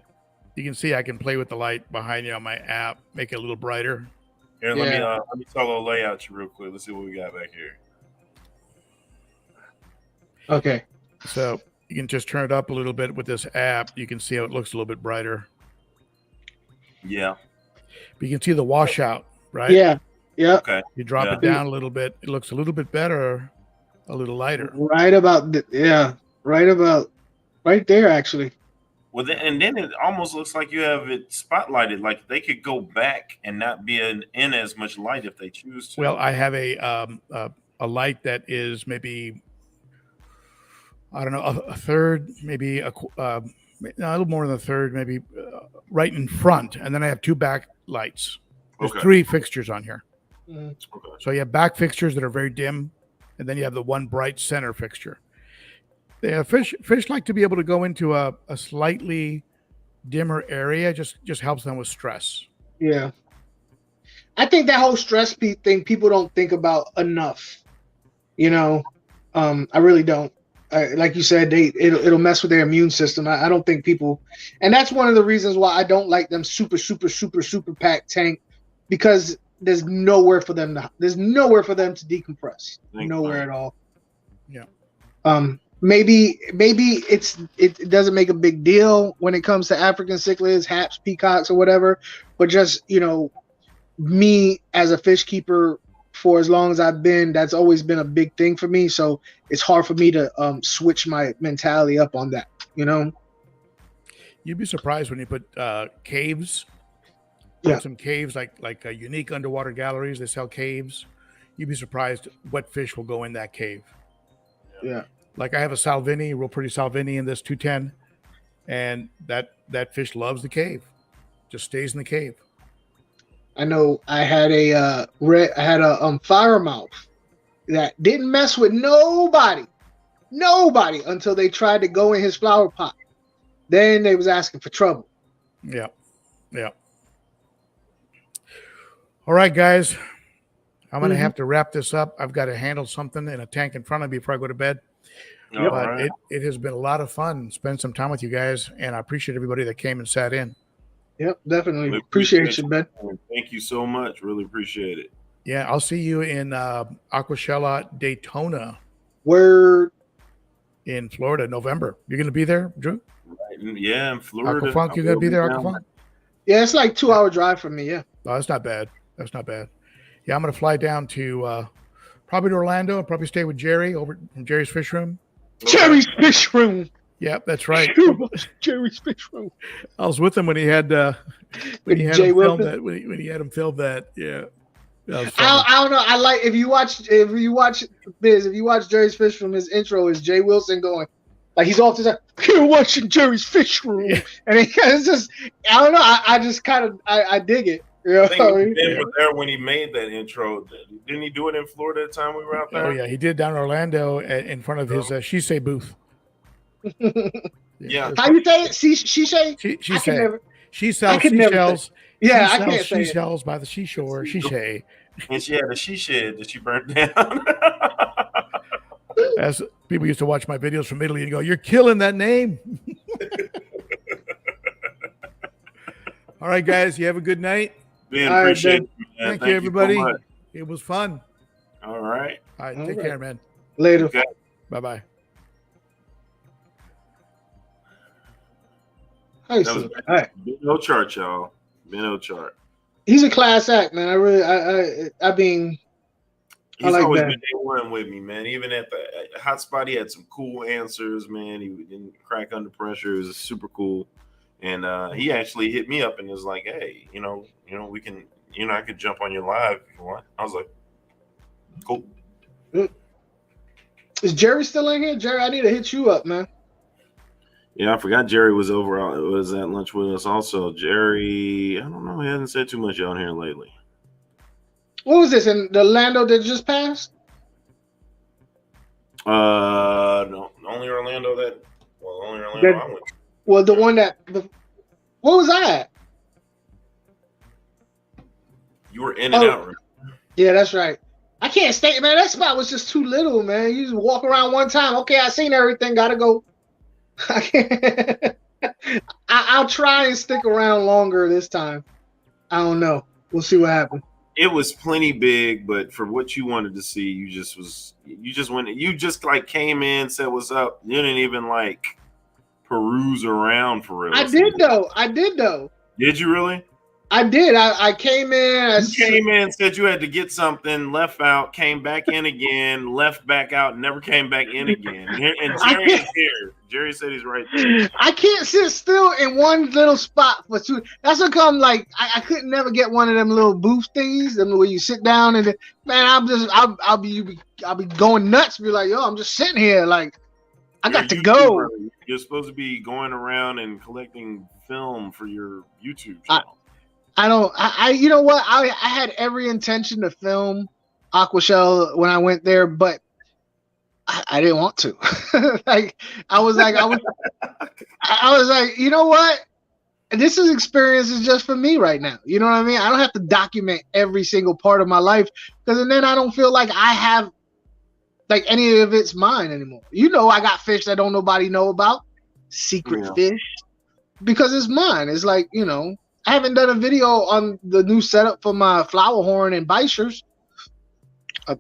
You can see I can play with the light behind you on my app, make it a little brighter. Here, let me tell a layout you real quick. Let's see what we got back here. Okay. So you can just turn it up a little bit with this app. You can see how it looks a little bit brighter. Yeah. But you can see the washout, right? Yeah. Yeah. Okay. You drop it down a little bit. It looks a little bit better, a little lighter. Right there, actually. Well, and then it almost looks like you have it spotlighted. Like they could go back and not be in as much light if they choose to. Well, I have a light that is maybe, I don't know, a third, maybe a little more than a third, maybe right in front, and then I have two back lights. There's three fixtures on here. Okay. So you have back fixtures that are very dim, and then you have the one bright center fixture. Fish like to be able to go into a slightly dimmer area. Just helps them with stress. Yeah, I think that whole stress thing people don't think about enough. I really don't. Like you said, it'll mess with their immune system. I don't think people, and that's one of the reasons why I don't like them super packed tank, because there's nowhere for them to decompress. Nowhere at all. Yeah. Maybe it doesn't make a big deal when it comes to African cichlids, haps, peacocks, or whatever, but just me as a fish keeper for as long as I've been, that's always been a big thing for me. So it's hard for me to switch my mentality up on that. You'd be surprised when you put caves. Yeah. Some caves like unique underwater galleries. They sell caves. You'd be surprised what fish will go in that cave. Yeah. Like I have a Salvini, real pretty Salvini in this 210, and that fish loves the cave. Just stays in the cave. I know I had a firemouth that didn't mess with nobody until they tried to go in his flower pot. Then they was asking for trouble. Yeah. All right, guys. I'm going to have to wrap this up. I've got to handle something in a tank in front of me before I go to bed. But it has been a lot of fun. Spend some time with you guys, and I appreciate everybody that came and sat in. Yep, definitely. Appreciate you, Ben. Thank you so much. Really appreciate it. Yeah, I'll see you in Aquashella Daytona. Word. In Florida, November. You're going to be there, Drew? Right. Yeah, in Florida. Aquafunk, you're going to be there, Aquafunk? Yeah, it's like 2 hour drive from me, yeah. Oh, that's not bad. Yeah, I'm going to fly down to probably to Orlando and probably stay with Jerry over from Jerry's Fish Room. Jerry's Fish Room. Yeah, that's right. Jerry's Fish Room. I was with him when he had him film that. When he had him film that. Yeah. I don't know. I like if you watch Biz, if you watch Jerry's Fish Room, his intro is Jay Wilson going like he's off to the you're watching Jerry's Fish Room, and it's just I don't know. I just kind of I dig it. You know? I think Ben was there when he made that intro. Didn't he do it in Florida the time we were out there? Oh yeah, he did down in Orlando in front of his She Say booth. Yeah. How you say it? She say? She say. She sells seashells. Yeah, I can't say it. Seashells by the seashore. She say. And she had a she shed that she burnt down. As people used to watch my videos from Italy and go, "You're killing that name." All right, guys, you have a good night. Ben, appreciate you, man. Thank you, everybody. So much. It was fun. All right. All right, take care, man. Later. Okay. Bye-bye. Ben Ochart, y'all. Ben Ochart. He's a class act, man. I mean, he's like always that. been A1 with me, man. Even at the hot spot, he had some cool answers, man. He didn't crack under pressure. It was super cool. And he actually hit me up and was like, "Hey, we can, I could jump on your live if you want." I was like, "Cool." Is Jerry still in here? Jerry, I need to hit you up, man. Yeah, I forgot Jerry was was at lunch with us also. Jerry, I don't know, he hasn't said too much on here lately. What was this in the Orlando that just passed? No, only Orlando I went to. Well, the one that what was that? You were in and out. Right? Yeah, that's right. I can't stay, man. That spot was just too little, man. You just walk around one time. Okay, I seen everything. Gotta go. I can't. I'll try and stick around longer this time. I don't know. We'll see what happens. It was plenty big, but for what you wanted to see, you just like came in, said what's up. You didn't even like peruse around for real. I did though. Did you really? I did. I came in. You came in, said you had to get something, left out, came back in again, left back out, never came back in again. And Jerry is here. Jerry said he's right there. I can't sit still in one little spot for two. That's what come like I couldn't never get one of them little booth thingies, where you sit down and man, I'll be going nuts. Be like, yo, I'm just sitting here like I got to go. You're supposed to be going around and collecting film for your YouTube channel. I you know what? I had every intention to film Aquashell when I went there, but I didn't want to. I was like, you know what? This experience is just for me right now. You know what I mean? I don't have to document every single part of my life because then I don't feel like I have like any of it's mine anymore. You know, I got fish that don't nobody know about, secret fish, because it's mine. It's like, I haven't done a video on the new setup for my flower horn and Beischers.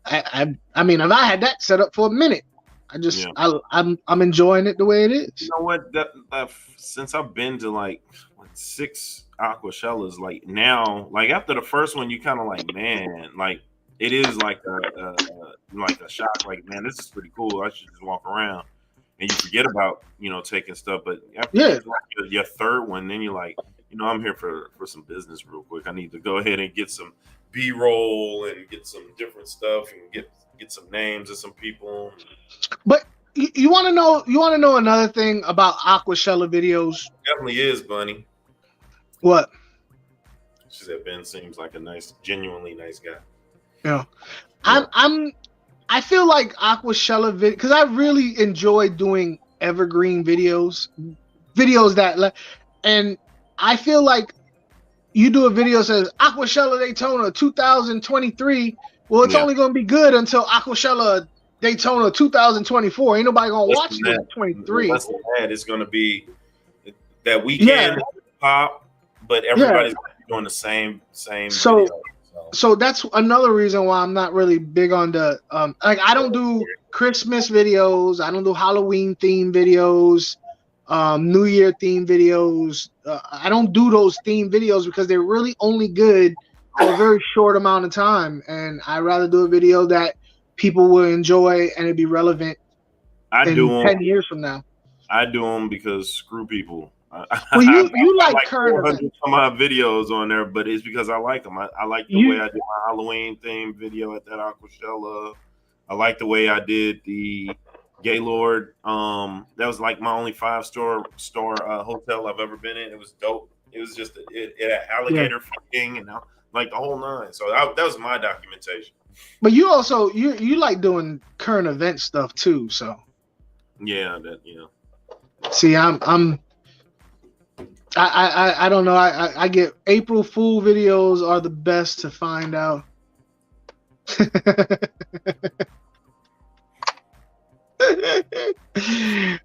I mean, I've had that set up for a minute. I'm enjoying it the way it is. You know what? Since I've been to like 6 Aquashellas, like now, like after the first one, you kind of like, man, like it is like a shock. Like, man, this is pretty cool. I should just walk around, and you forget about taking stuff. But after your third one, then you're like, I'm here for some business real quick. I need to go ahead and get some B-roll and get some different stuff and get some names of some people. But you want to know another thing about Aquashella videos? Definitely is, Bunny. What? She said Ben seems like a genuinely nice guy. Yeah. I feel like Aquashella because I really enjoy doing evergreen videos that and I feel like you do a video that says Aquashella Daytona 2023. Well, it's only going to be good until Aquashella Daytona 2024. Ain't nobody going to watch that 23. Less than that, it's going to be that weekend pop, but everybody's doing the same video. So that's another reason why I'm not really big on the like I don't do Christmas videos. I don't do Halloween theme videos. New Year theme videos. I don't do those theme videos because they're really only good for a very short amount of time, and I'd rather do a video that people will enjoy and it'd be relevant. 10 years from now. I do them because screw people. Well, you like current 400 events. some odd videos on there, but it's because I like them. I like the way I did my Halloween themed video at that Aquashella. I like the way I did the Gaylord. That was like my only 5-star hotel I've ever been in. It was dope. It was just it had alligator fucking and like the whole nine. So that was my documentation. But you also you like doing current event stuff too. So yeah, See, I don't know. I get April Fool videos are the best to find out.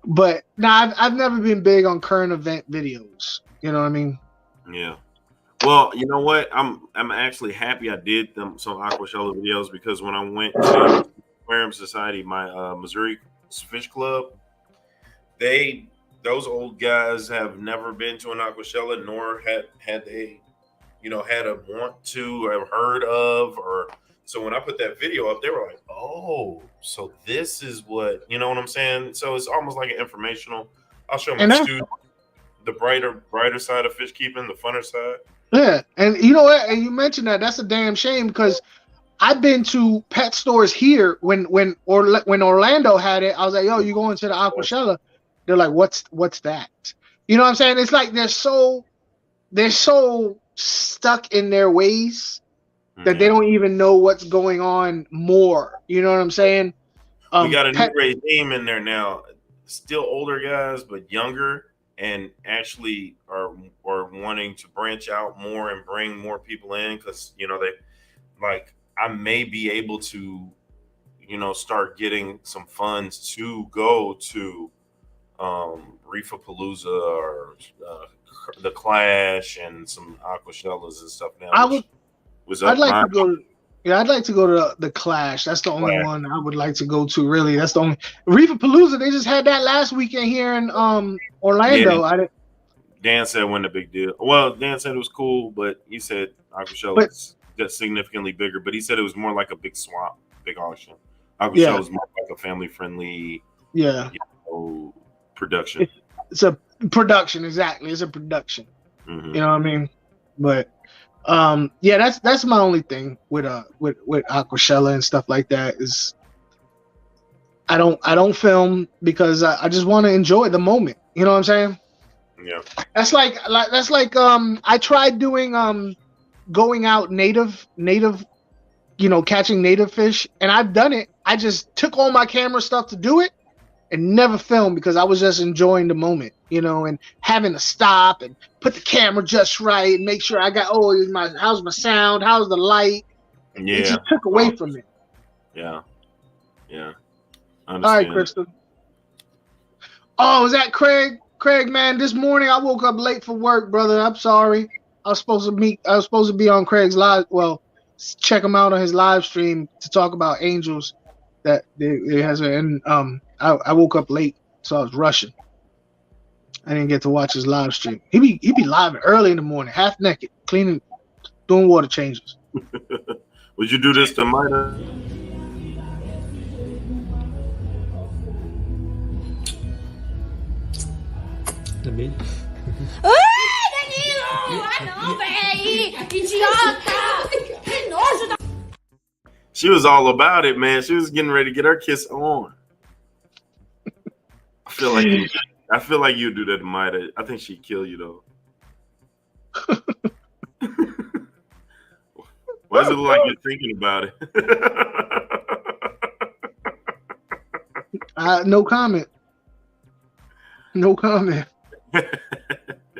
But I've never been big on current event videos. You know what I mean? Yeah. Well, you know what? I'm actually happy I did some Aquashella videos because when I went to Aquarium Society, my Missouri Fish Club, those old guys have never been to an Aquashella, nor had they, had a want to or have heard of or. So when I put that video up, they were like, "Oh, so this is what what I'm saying." So it's almost like an informational. I'll show my students the brighter side of fish keeping, the funner side. Yeah, and you know what? And you mentioned that. That's a damn shame because I've been to pet stores here when Orlando had it. I was like, "Yo, you going to the Aquashella?" They're like, "What's that?" You know what I'm saying? It's like they're so stuck in their ways that they don't even know what's going on more. You know what I'm saying? We got a new regime in there now. Still older guys, but younger, and actually are wanting to branch out more and bring more people in because they like I may be able to start getting some funds to go to Reefapalooza or the Clash and some Aquashellas and stuff now. I'd like to go to the Clash. That's the only one I would like to go to. Really, that's the only Reefapalooza. They just had that last weekend here in Orlando. Yeah. Dan said it wasn't a big deal. Well, Dan said it was cool, but he said Aquashella is just significantly bigger. But he said it was more like a big swap, big auction. Aquashella is more like a family-friendly, production. It's a production, exactly. It's a production. Mm-hmm. You know what I mean? But that's my only thing with Aquashella and stuff like that is I don't film because I just want to enjoy the moment. You know what I'm saying? Yeah. That's like I tried doing going out native, catching native fish, and I've done it. I just took all my camera stuff to do it and never filmed because I was just enjoying the moment, and having to stop and put the camera just right and make sure I got how's my sound, how's the light. Yeah. It just took away from it. Yeah. Yeah. All right, Crystal. Oh, is that Craig? Craig, man, this morning I woke up late for work, brother. I'm sorry. I was supposed to be on Craig's live. Well, check him out on his live stream to talk about angels that it has. And I woke up late, so I was rushing. I didn't get to watch his live stream. He be live early in the morning, half naked, cleaning, doing water changes. Would you do this to Mida? She was all about it, man. She was getting ready to get her kiss on. I feel like you do that to Mida. I think she'd kill you though. Why does it look like you're thinking about it? No comment. No comment.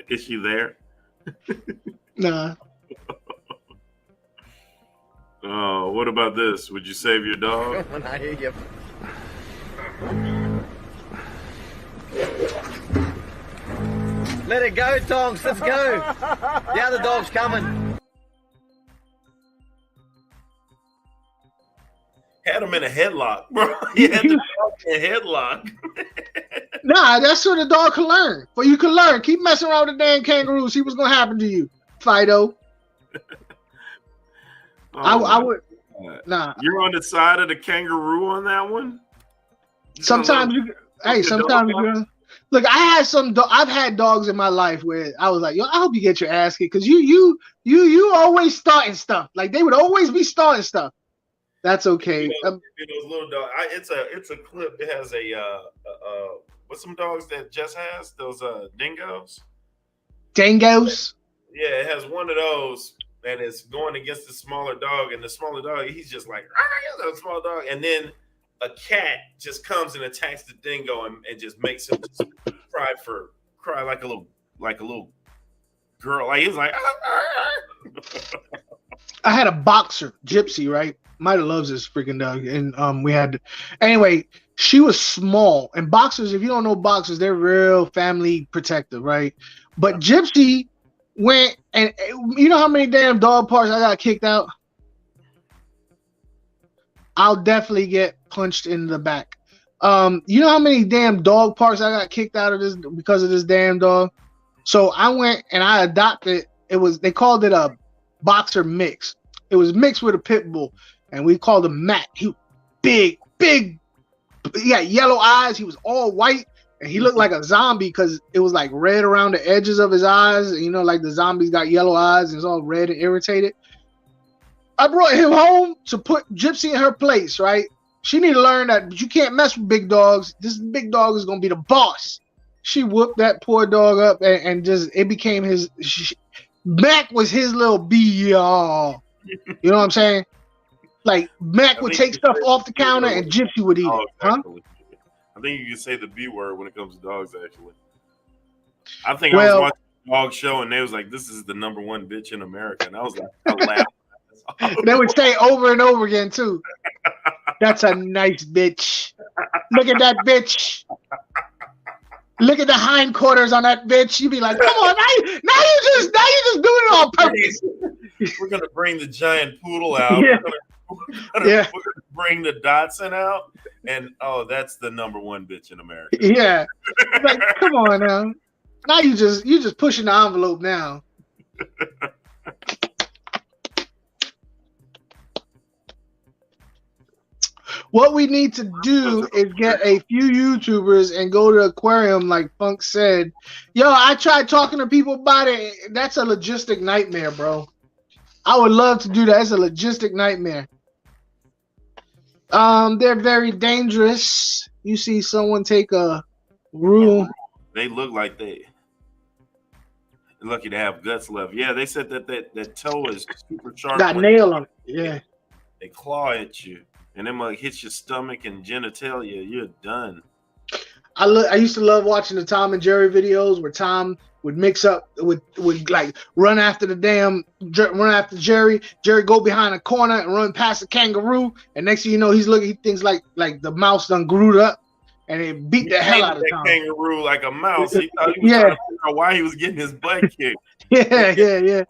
Is she there? Nah. Oh, what about this? Would you save your dog? I hear you. Let it go, dogs. Let's go. The other dog's coming. Had him in a headlock, bro. He had the dog in a headlock. Nah, that's what the dog can learn. Well, you can learn. Keep messing around with the damn kangaroo. See what's gonna happen to you, Fido. I would. Nah. You're on the side of the kangaroo on that one. Sometimes you. Hey, sometimes Look, I've had dogs in my life where I was like, yo, I hope you get your ass kicked because you always starting stuff. Like they would always be starting stuff. That's okay. Those little dogs. It's a clip. It has what's some dogs that Jess has? Those dingoes. Dangos. Yeah, it has one of those that is going against the smaller dog, and the smaller dog, he's just like, a small dog, and then a cat just comes and attacks the dingo and just makes him just cry like a little girl. Like he's like. I had a boxer, Gypsy, right? Might have loves this freaking dog, and we had. Anyway, she was small, and boxers. If you don't know boxers, they're real family protective, right? But Gypsy went, and you know how many damn dog parks I got kicked out? I'll definitely get punched in the back. You know how many damn dog parks I got kicked out of this because of this damn dog? So I went and I adopted. They called it a boxer mix. It was mixed with a pit bull, and we called him Matt. He was big. He had yellow eyes. He was all white, and he looked like a zombie because it was like red around the edges of his eyes. You know, like the zombies got yellow eyes and it's all red and irritated. I brought him home to put Gypsy in her place, right? She need to learn that you can't mess with big dogs. This big dog is going to be the boss. She whooped that poor dog up and just, it became his, Mac was his little y'all. You know what I'm saying? Like, Mac would take stuff off the counter and Gypsy would eat it. Huh? I think you can say the B word when it comes to dogs, actually. I think I was watching a dog show and they was like, this is the #1 bitch in America. And I was like, I laughed. They would say over and over again too. That's a nice bitch. Look at that bitch. Look at the hindquarters on that bitch. You'd be like, come on, now you just doing it on purpose. We're gonna bring the giant poodle out. Yeah. We're gonna bring the Dachshund out, and that's the #1 bitch in America. Yeah. Like, come on now. Now you just pushing the envelope now. What we need to do is get a few YouTubers and go to aquarium, like Funk said. Yo, I tried talking to people about it. That's a logistic nightmare, bro. I would love to do that. It's a logistic nightmare. They're very dangerous. You see someone take a rule. They look like they're lucky to have guts left. Yeah, they said that toe is super sharp. Got nail on it. Yeah. They claw at you. And then like hits your stomach and genitalia, you're done. I used to love watching the Tom and Jerry videos where Tom would mix up would like run after Jerry. Jerry go behind a corner and run past a kangaroo, and next thing you know, he thinks like the mouse done grewed up, and it beat the hell out of Tom. Kangaroo like a mouse. He thought he was trying to figure out why he was getting his butt kicked. Yeah.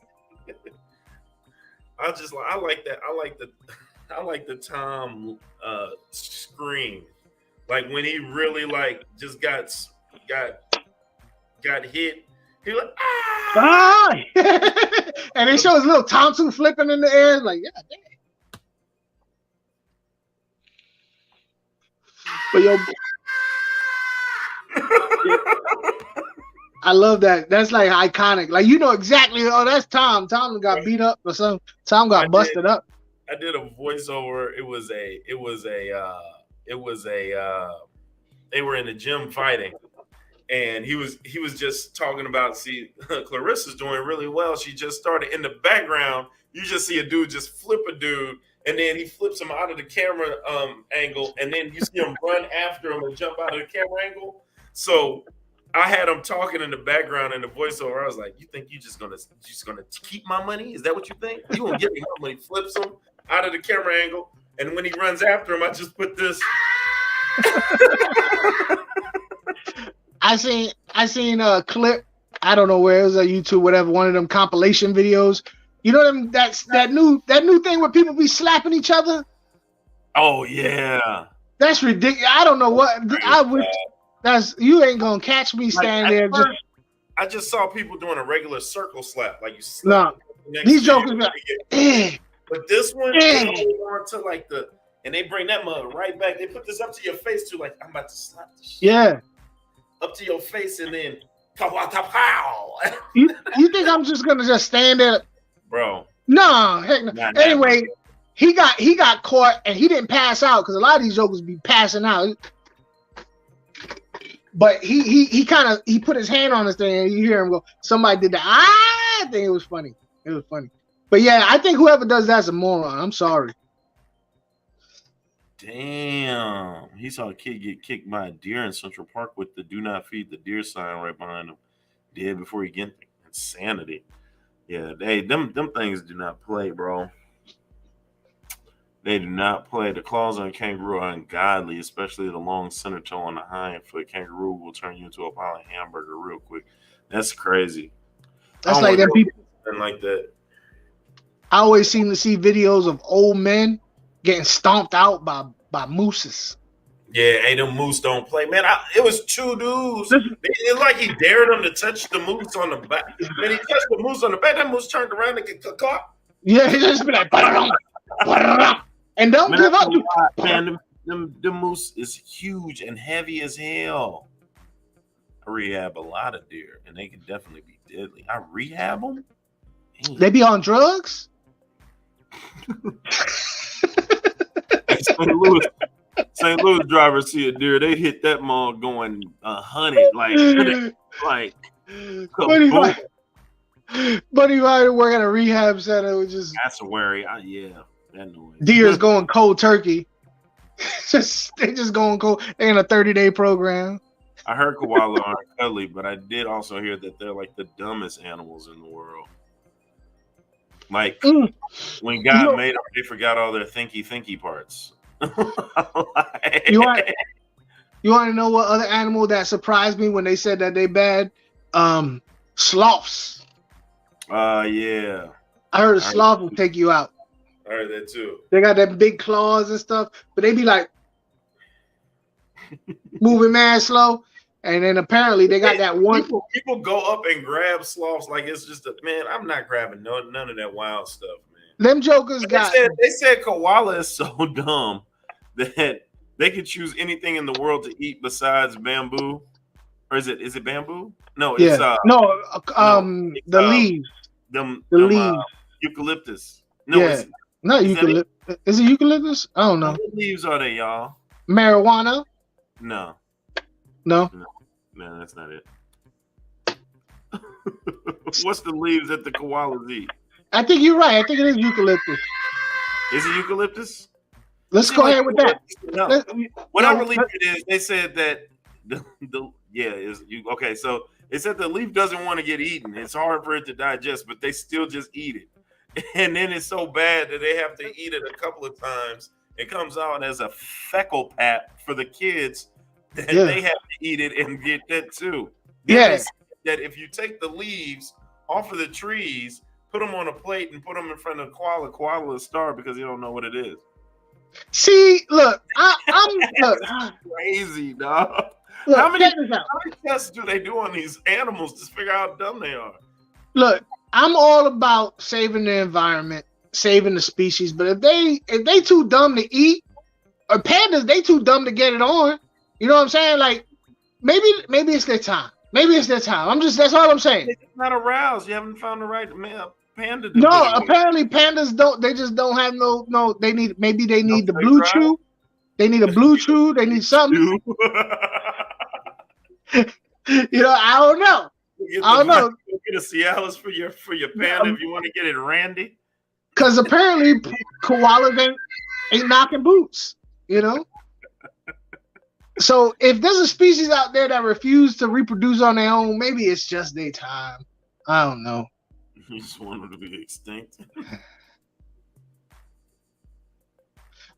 I like the Tom scream, like when he really like just got hit. He like and they show his little tonsil flipping in the air, like yeah, damn. But yo, I love that. That's like iconic. Like you know exactly. Oh, that's Tom. Tom got beat up or something. Tom got busted up. I did a voiceover. They were in the gym fighting, and he was just talking about, see, Clarissa's doing really well. She just started in the background. You just see a dude just flip a dude, and then he flips him out of the camera angle, and then you see him run after him and jump out of the camera angle. So I had him talking in the background in the voiceover. I was like, "You think you're just gonna keep my money? Is that what you think? You gonna get me my money?" Flips him out of the camera angle, and when he runs after him, I just put this. I seen a clip. I don't know where it was, on YouTube, whatever. One of them compilation videos. You know them that new thing where people be slapping each other. Oh yeah, that's ridiculous. I don't know what I would. You ain't gonna catch me standing there. I just saw people doing a regular circle slap, like you slap. No, these jokers got. But this one, they hold on to like and they bring that mug right back. They put this up to your face too, like I'm about to slap the shit. Yeah. up to your face and then pow. You think I'm just gonna just stand there, Bro? No, heck no. Anyway, he got caught and he didn't pass out because a lot of these jokers be passing out. But he put his hand on this thing and you hear him go, somebody did that. I think it was funny. It was funny. But yeah, I think whoever does that's a moron. I'm sorry. Damn. He saw a kid get kicked by a deer in Central Park with the "Do Not Feed the Deer" sign right behind him. Dead before he get there. Insanity. Yeah, them things do not play, bro. They do not play. The claws on a kangaroo are ungodly, especially the long center toe on the hind foot. Kangaroo will turn you into a pile of hamburger real quick. That's crazy. That's like them people like that. I always seem to see videos of old men getting stomped out by mooses. Yeah, hey, them moose don't play, man. It was two dudes. It's like he dared them to touch the moose on the back. When he touched the moose on the back, that moose turned around and get caught. Yeah, he just be like, and don't give up. Man, the moose is huge and heavy as hell. I rehab a lot of deer, and they can definitely be deadly. I rehab them. Damn. They be on drugs. St. Louis drivers see a deer, they hit that mall going 100, like Buddy Ryder work at a rehab center, which is that's a worry. That noise. Deer's going cold turkey. They just going cold. They in a 30-day program. I heard koala aren't cuddly, but I did also hear that they're like the dumbest animals in the world. Like when God made them, they forgot all their thinky parts. You want to know what other animal that surprised me when they said that they bad? Sloths. Yeah. I heard a sloth will take you out. I heard that too. They got that big claws and stuff, but they be like moving mad slow. And then apparently they got that one. People go up and grab sloths like it's just man. I'm not grabbing none of that wild stuff, man. Them jokers they said koala is so dumb that they could choose anything in the world to eat besides bamboo. Or is it bamboo? No, it's the leaves. The leaves. Eucalyptus. No, yeah. Not eucalyptus. Is it eucalyptus? I don't know. What leaves are they, y'all? Marijuana? No. No, that's not it. What's the leaves that the koalas eat? I think you're right. I think it is eucalyptus. Is it eucalyptus? Let's go ahead with that. No. Whatever leaf it is, they said that okay. So they said the leaf doesn't want to get eaten. It's hard for it to digest, but they still just eat it. And then it's so bad that they have to eat it a couple of times. It comes out as a fecal pap for the kids. That they have to eat it and get that too. Yeah. That if you take the leaves off of the trees, put them on a plate and put them in front of the koala will starve because he don't know what it is. See, look, I'm look, crazy, dog. Look, how many tests do they do on these animals to figure out how dumb they are? Look, I'm all about saving the environment, saving the species, but if they too dumb to eat, or pandas, they too dumb to get it on. You know what I'm saying? Like, maybe it's their time. Maybe it's their time. That's all I'm saying. They're not aroused. You haven't found the right panda. No, apparently pandas don't. They just don't have no. They need the blue chew. They need a blue chew. They need something. You know, I don't know. I don't know. Get a Cialis for your panda if you want to get it randy. Because apparently koalas ain't knocking boots. You know. So if there's a species out there that refuse to reproduce on their own, maybe it's just their time. I don't know. You just want them to be extinct.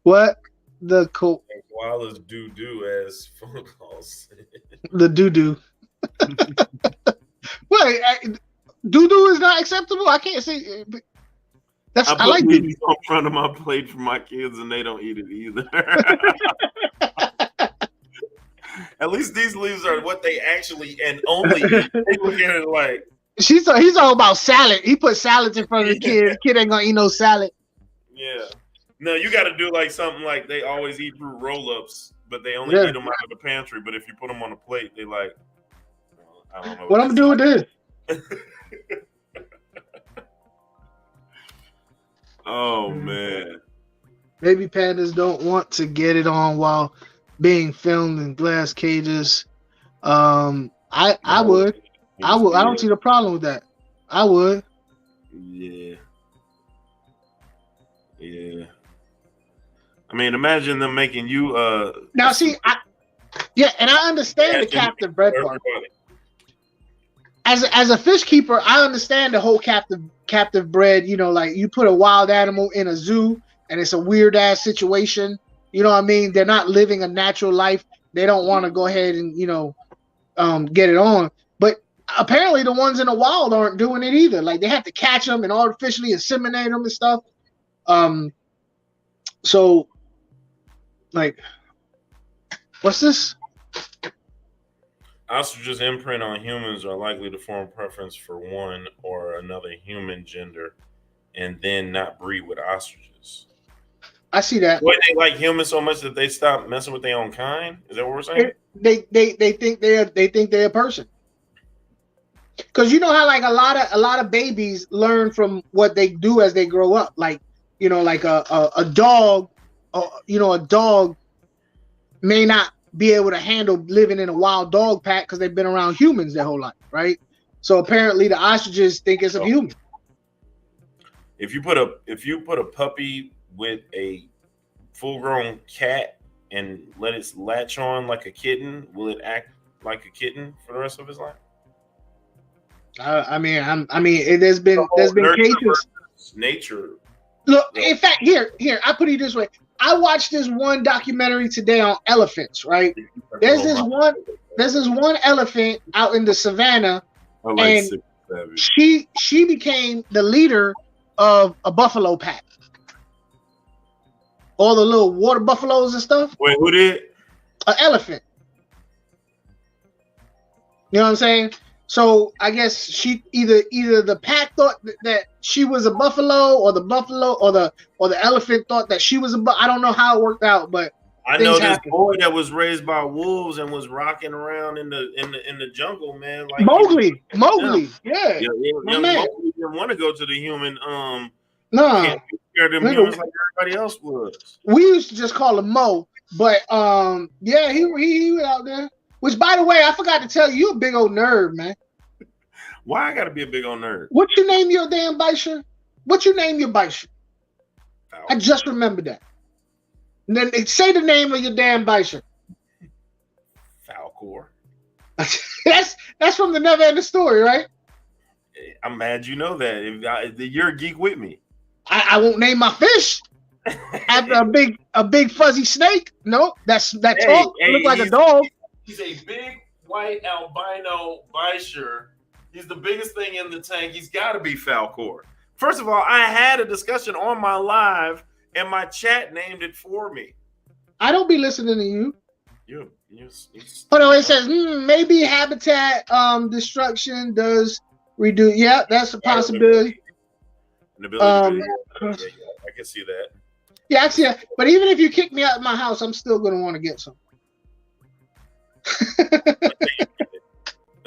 What? The koalas do as phone calls. The doo-doo. Wait, doo-doo is not acceptable? I can't say. I like doo-doo in front of my plate for my kids and they don't eat it either. At least these leaves are what they actually and only eat. They look at it like he's all about salad. He put salads in front of the kid. The kid ain't gonna eat no salad. Yeah. No, you got to do like something like they always eat fruit roll-ups, but they only eat them out of the pantry. But if you put them on a plate, they like I don't know what I'm gonna do with this. Oh man. Baby pandas don't want to get it on while being filmed in glass cages. I would. I don't see the problem with that. I would. Yeah. Yeah. I mean, imagine them making you now see, and I understand the captive bred part. As a fish keeper, I understand the whole captive bred, you know, like you put a wild animal in a zoo and it's a weird ass situation. You know what I mean? They're not living a natural life. They don't want to go ahead and, you know, get it on. But apparently the ones in the wild aren't doing it either. Like they have to catch them and artificially inseminate them and stuff. So like, what's this? Ostriches' imprint on humans are likely to form preference for one or another human gender and then not breed with ostriches. I see that. What, they like humans so much that they stop messing with their own kind? Is that what we're saying? They think they're a person. Because you know how like a lot of babies learn from what they do as they grow up. Like, you know, like a dog, you know, a dog may not be able to handle living in a wild dog pack because they've been around humans their whole life, right? So apparently the ostriches think it's a human. If you put a puppy with a full-grown cat and let it latch on like a kitten, will it act like a kitten for the rest of his life? I mean, there's been cases. Nature. Look, in fact, here, I put it this way. I watched this one documentary today on elephants, right? There's this one elephant out in the savannah, and she became the leader of a buffalo pack. All the little water buffaloes and stuff. Wait, who did? An elephant. You know what I'm saying? So I guess she either the pack thought that she was a buffalo, or the buffalo or the elephant thought that she was a I don't know how it worked out, but I know this boy that was raised by wolves and was rocking around in the jungle, man. Like Mowgli, yeah. Mowgli didn't want to go to the human. No, can't be scared of them humans like everybody else was. We used to just call him Mo, but yeah, he was out there. Which, by the way, I forgot to tell you, you're a big old nerd, man. Why I gotta be a big old nerd? What you name your damn bison? What you name your bison? I just remembered that. And then say the name of your damn bison. Falcor. that's from the Never Ending Story, right? I'm mad you know that. You're a geek with me. I won't name my fish after a big fuzzy snake. No, that talk looks like a dog. He's a big white albino bison. He's the biggest thing in the tank. He's got to be Falcor. First of all, I had a discussion on my live, and my chat named it for me. I don't be listening to you. You Oh no, it says maybe habitat destruction does reduce. Yeah, that's a possibility. An ability I can see that. Yeah, I see that. But even if you kick me out of my house, I'm still gonna want to get some.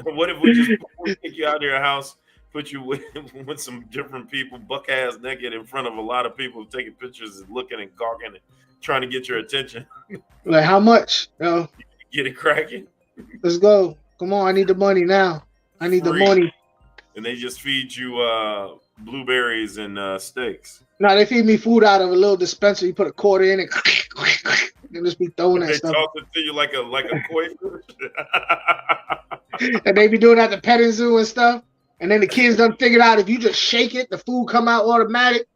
What if we just kick you out of your house, put you with some different people, buck ass naked in front of a lot of people, taking pictures and looking and gawking and trying to get your attention? Like how much? Yo? Get it cracking. Let's go. Come on, I need the money now. I need the money. And they just feed you blueberries and steaks. No, they feed me food out of a little dispenser. You put a quarter in it. They just be throwing that stuff. They talk to you like a koi fish. And they be doing that at the petting zoo and stuff. And then the kids done figured out if you just shake it, the food come out automatic.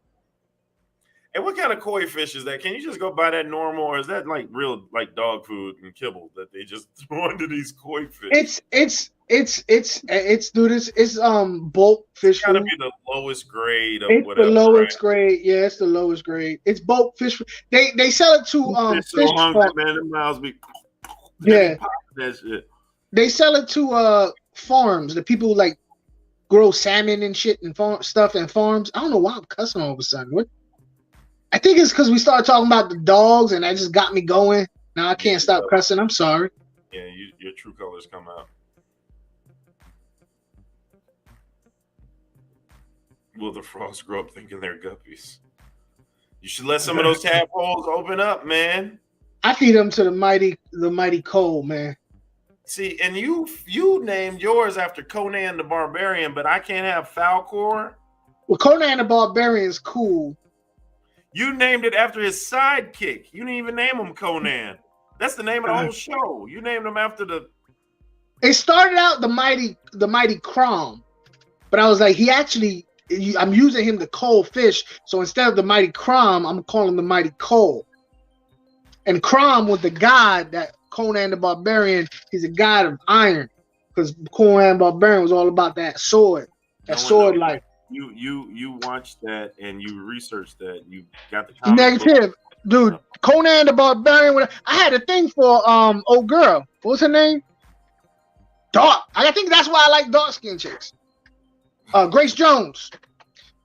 And what kind of koi fish is that? Can you just go buy that normal, or is that like real like dog food and kibble that they just throw into these koi fish? It's dude, it's bulk fish. It's gotta food. be the lowest grade of it's whatever. The lowest grade. Yeah, it's the lowest grade. It's bulk fish. They sell it to fish so hungry, man. Them mouths be yeah. That shit. They sell it to farms. The people who like grow salmon and shit and stuff and farms. I don't know why I'm cussing all of a sudden. What? I think it's because we started talking about the dogs and that just got me going. Now I can't stop cussing. I'm sorry. Yeah, your true colors come out. Will the frogs grow up thinking they're guppies? You should let some of those tadpoles open up, man. I feed them to the mighty coal, man. See, and you named yours after Conan the Barbarian, but I can't have Falcor. Well, Conan the Barbarian is cool. You named it after his sidekick. You didn't even name him Conan. That's the name of the whole show. You named him after the. It started out the mighty Crom, but I was like, I'm using him to coal fish. So instead of the mighty Crom, I'm calling him the mighty coal. And Crom was the god that Conan the Barbarian. He's a god of iron, because Conan the Barbarian was all about that sword, life. You watched that and you researched that. You got the negative, dude. Conan the Barbarian. I had a thing for old girl. What's her name? Dark. I think that's why I like dark skinned chicks. Grace Jones.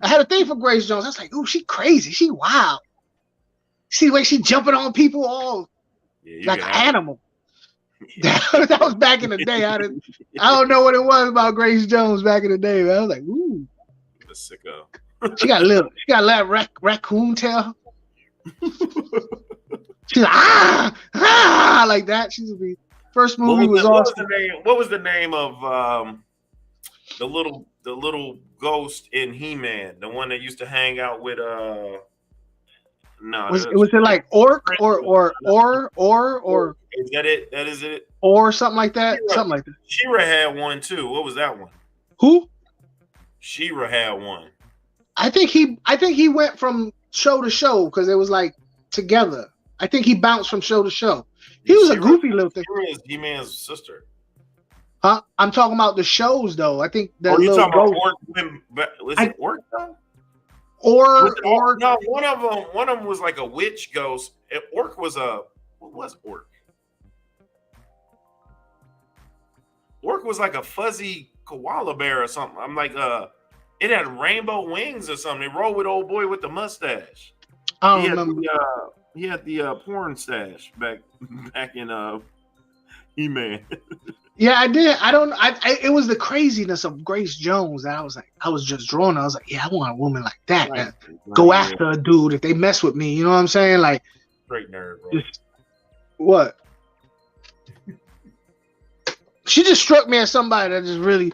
I had a thing for Grace Jones. I was like, ooh, she crazy. She wild. See the way she jumping on people all like an animal. That was back in the day. I don't know what it was about Grace Jones back in the day. But I was like, ooh. A sicko. She got a little raccoon tail. She's like, like that. She's the first movie was awesome. What was the name of the little ghost in He-Man? The one that used to hang out with was it like Orc or is that it? That is it? Or something like that? Something like that. She-Ra had one too. What was that one? Who? She-Ra had one. I think he went from show to show because it was like together. I think he bounced from show to show. He was a goofy little thing. She-Ra is He-Man's sister. Huh? I'm talking about the shows though. I think that. You talking about Orc? Was it Orc though? Or no, one of them was like a witch ghost. Orc was what was Orc? Orc was like a fuzzy koala bear or something. I'm like, it had rainbow wings or something. It rolled with old boy with the mustache. I don't remember. He had the porn stash back in He-Man. Yeah, I did. It was the craziness of Grace Jones that I was just drawn. I was like, yeah, I want a woman like that. Right. Go after a dude if they mess with me. You know what I'm saying? Like, straight nerd, bro. What? She just struck me as somebody that just really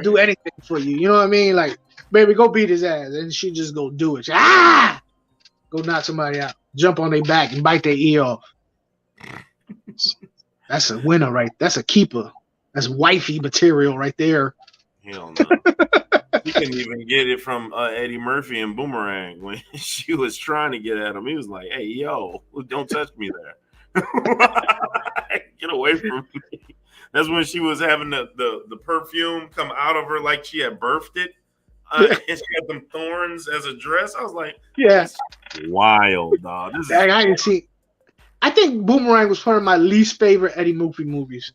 do anything for you. You know what I mean? Like, baby, go beat his ass, and she just go do it. Go knock somebody out, jump on their back, and bite their ear off. That's a winner, right? That's a keeper. That's wifey material right there. Hell no. You couldn't even get it from Eddie Murphy and Boomerang when she was trying to get at him. He was like, "Hey, yo, don't touch me there. Get away from me." That's when she was having the perfume come out of her like she had birthed it. And she had them thorns as a dress. I was like, yeah, wild, dog. I didn't see. I think Boomerang was one of my least favorite Eddie Murphy movies.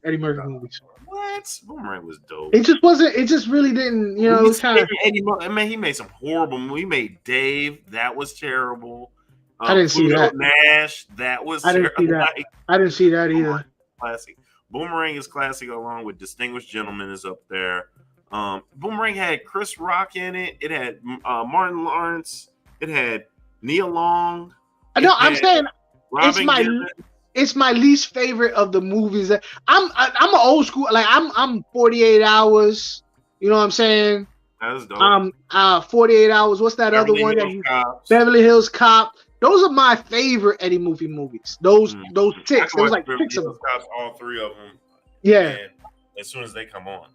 What? Boomerang was dope. It just wasn't. It just really didn't. You know, it was kind of. He made some horrible movies. He made Dave. That was terrible. I didn't see that. Nash. That was. I didn't see that. I didn't see that either. Classic. Boomerang is classic, along with Distinguished Gentleman is up there. Boomerang had Chris Rock in it. It had Martin Lawrence. It had Nia Long. I'm saying it's my least favorite of the movies. I'm an old school. Like I'm 48 Hours. You know what I'm saying? That's dope. 48 Hours. What's that other one? Beverly Hills Cop. Those are my favorite Eddie Murphy movies. Those six. There was like 6 of them. All 3 of them. Yeah. As soon as they come on.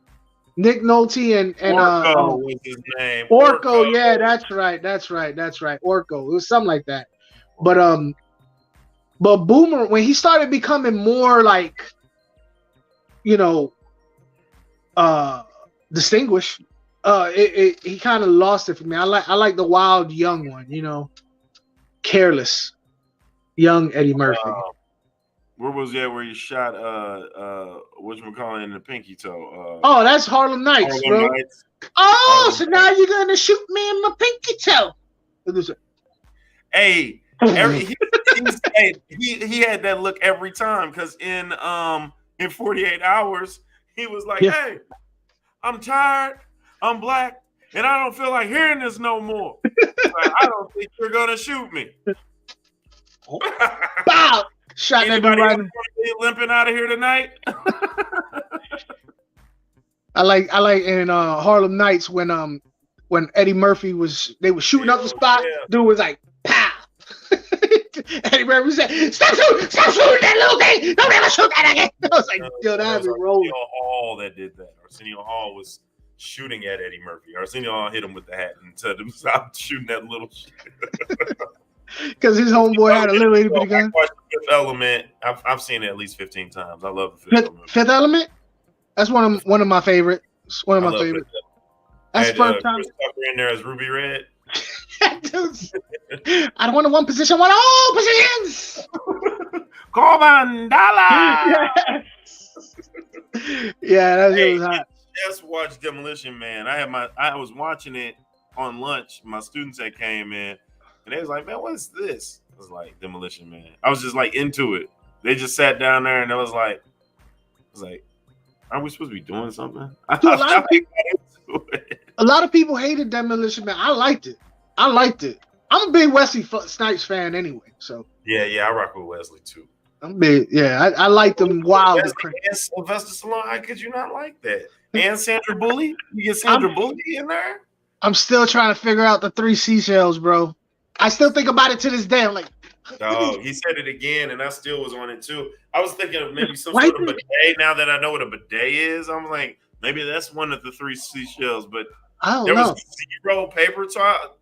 Nick Nolte and Orko was his name. Orko, yeah, that's right. Orko. It was something like that. But Boomer, when he started becoming more like, distinguished, he kind of lost it for me. I like the wild young one, careless young Eddie Murphy. Where was that? Where you shot whatchamacallit in the pinky toe? That's Harlem Nights, bro. Nights. So now you're gonna shoot me in my pinky toe. Hey, he had that look every time because in 48 Hours he was like, "Hey, I'm tired, I'm black, and I don't feel like hearing this no more. Like, I don't think you're gonna shoot me. Bow! Shot that dude right. Limping out of here tonight. I like in Harlem Nights when Eddie Murphy they were shooting up the spot. Yeah. Dude was like, pow. Eddie Murphy said, stop shooting that little thing. Don't ever shoot that again. I was like, yo, that'd be rolling. Arsenio Hall that did that. Arsenio Hall was shooting at Eddie Murphy. Arsenio Hall hit him with the hat and told him stop shooting that little shit. Because his homeboy had a little itty bitty gun. Fifth Element. I've seen it at least 15 times. I love the Fifth Element. Fifth Element? That's one of my favorites. One of my favorites. That's the first time. Chris Tucker in there as Ruby Red. I don't want one position. I want all positions. Comandala. Yeah, that was hot. Just watched Demolition Man. I was watching it on lunch. My students that came in, and they was like, "Man, what is this?" I was like, "Demolition Man." I was just like into it. They just sat down there, and I was like, "Are we supposed to be doing something?" Dude, a lot of people hated Demolition Man. I liked it. I'm a big Wesley Snipes fan anyway, so yeah, I rock with Wesley too. I'm big. Yeah, I like them wild. And Sylvester Stallone. How could you not like that? And Sandra Bullock. You get Sandra Bullock in there. I'm still trying to figure out the 3 seashells, bro. I still think about it to this day. I'm like, oh, he said it again, and I still was on it too. I was thinking of maybe some sort of bidet. Now that I know what a bidet is, I'm like, maybe that's one of the 3 seashells. But there was 0 paper,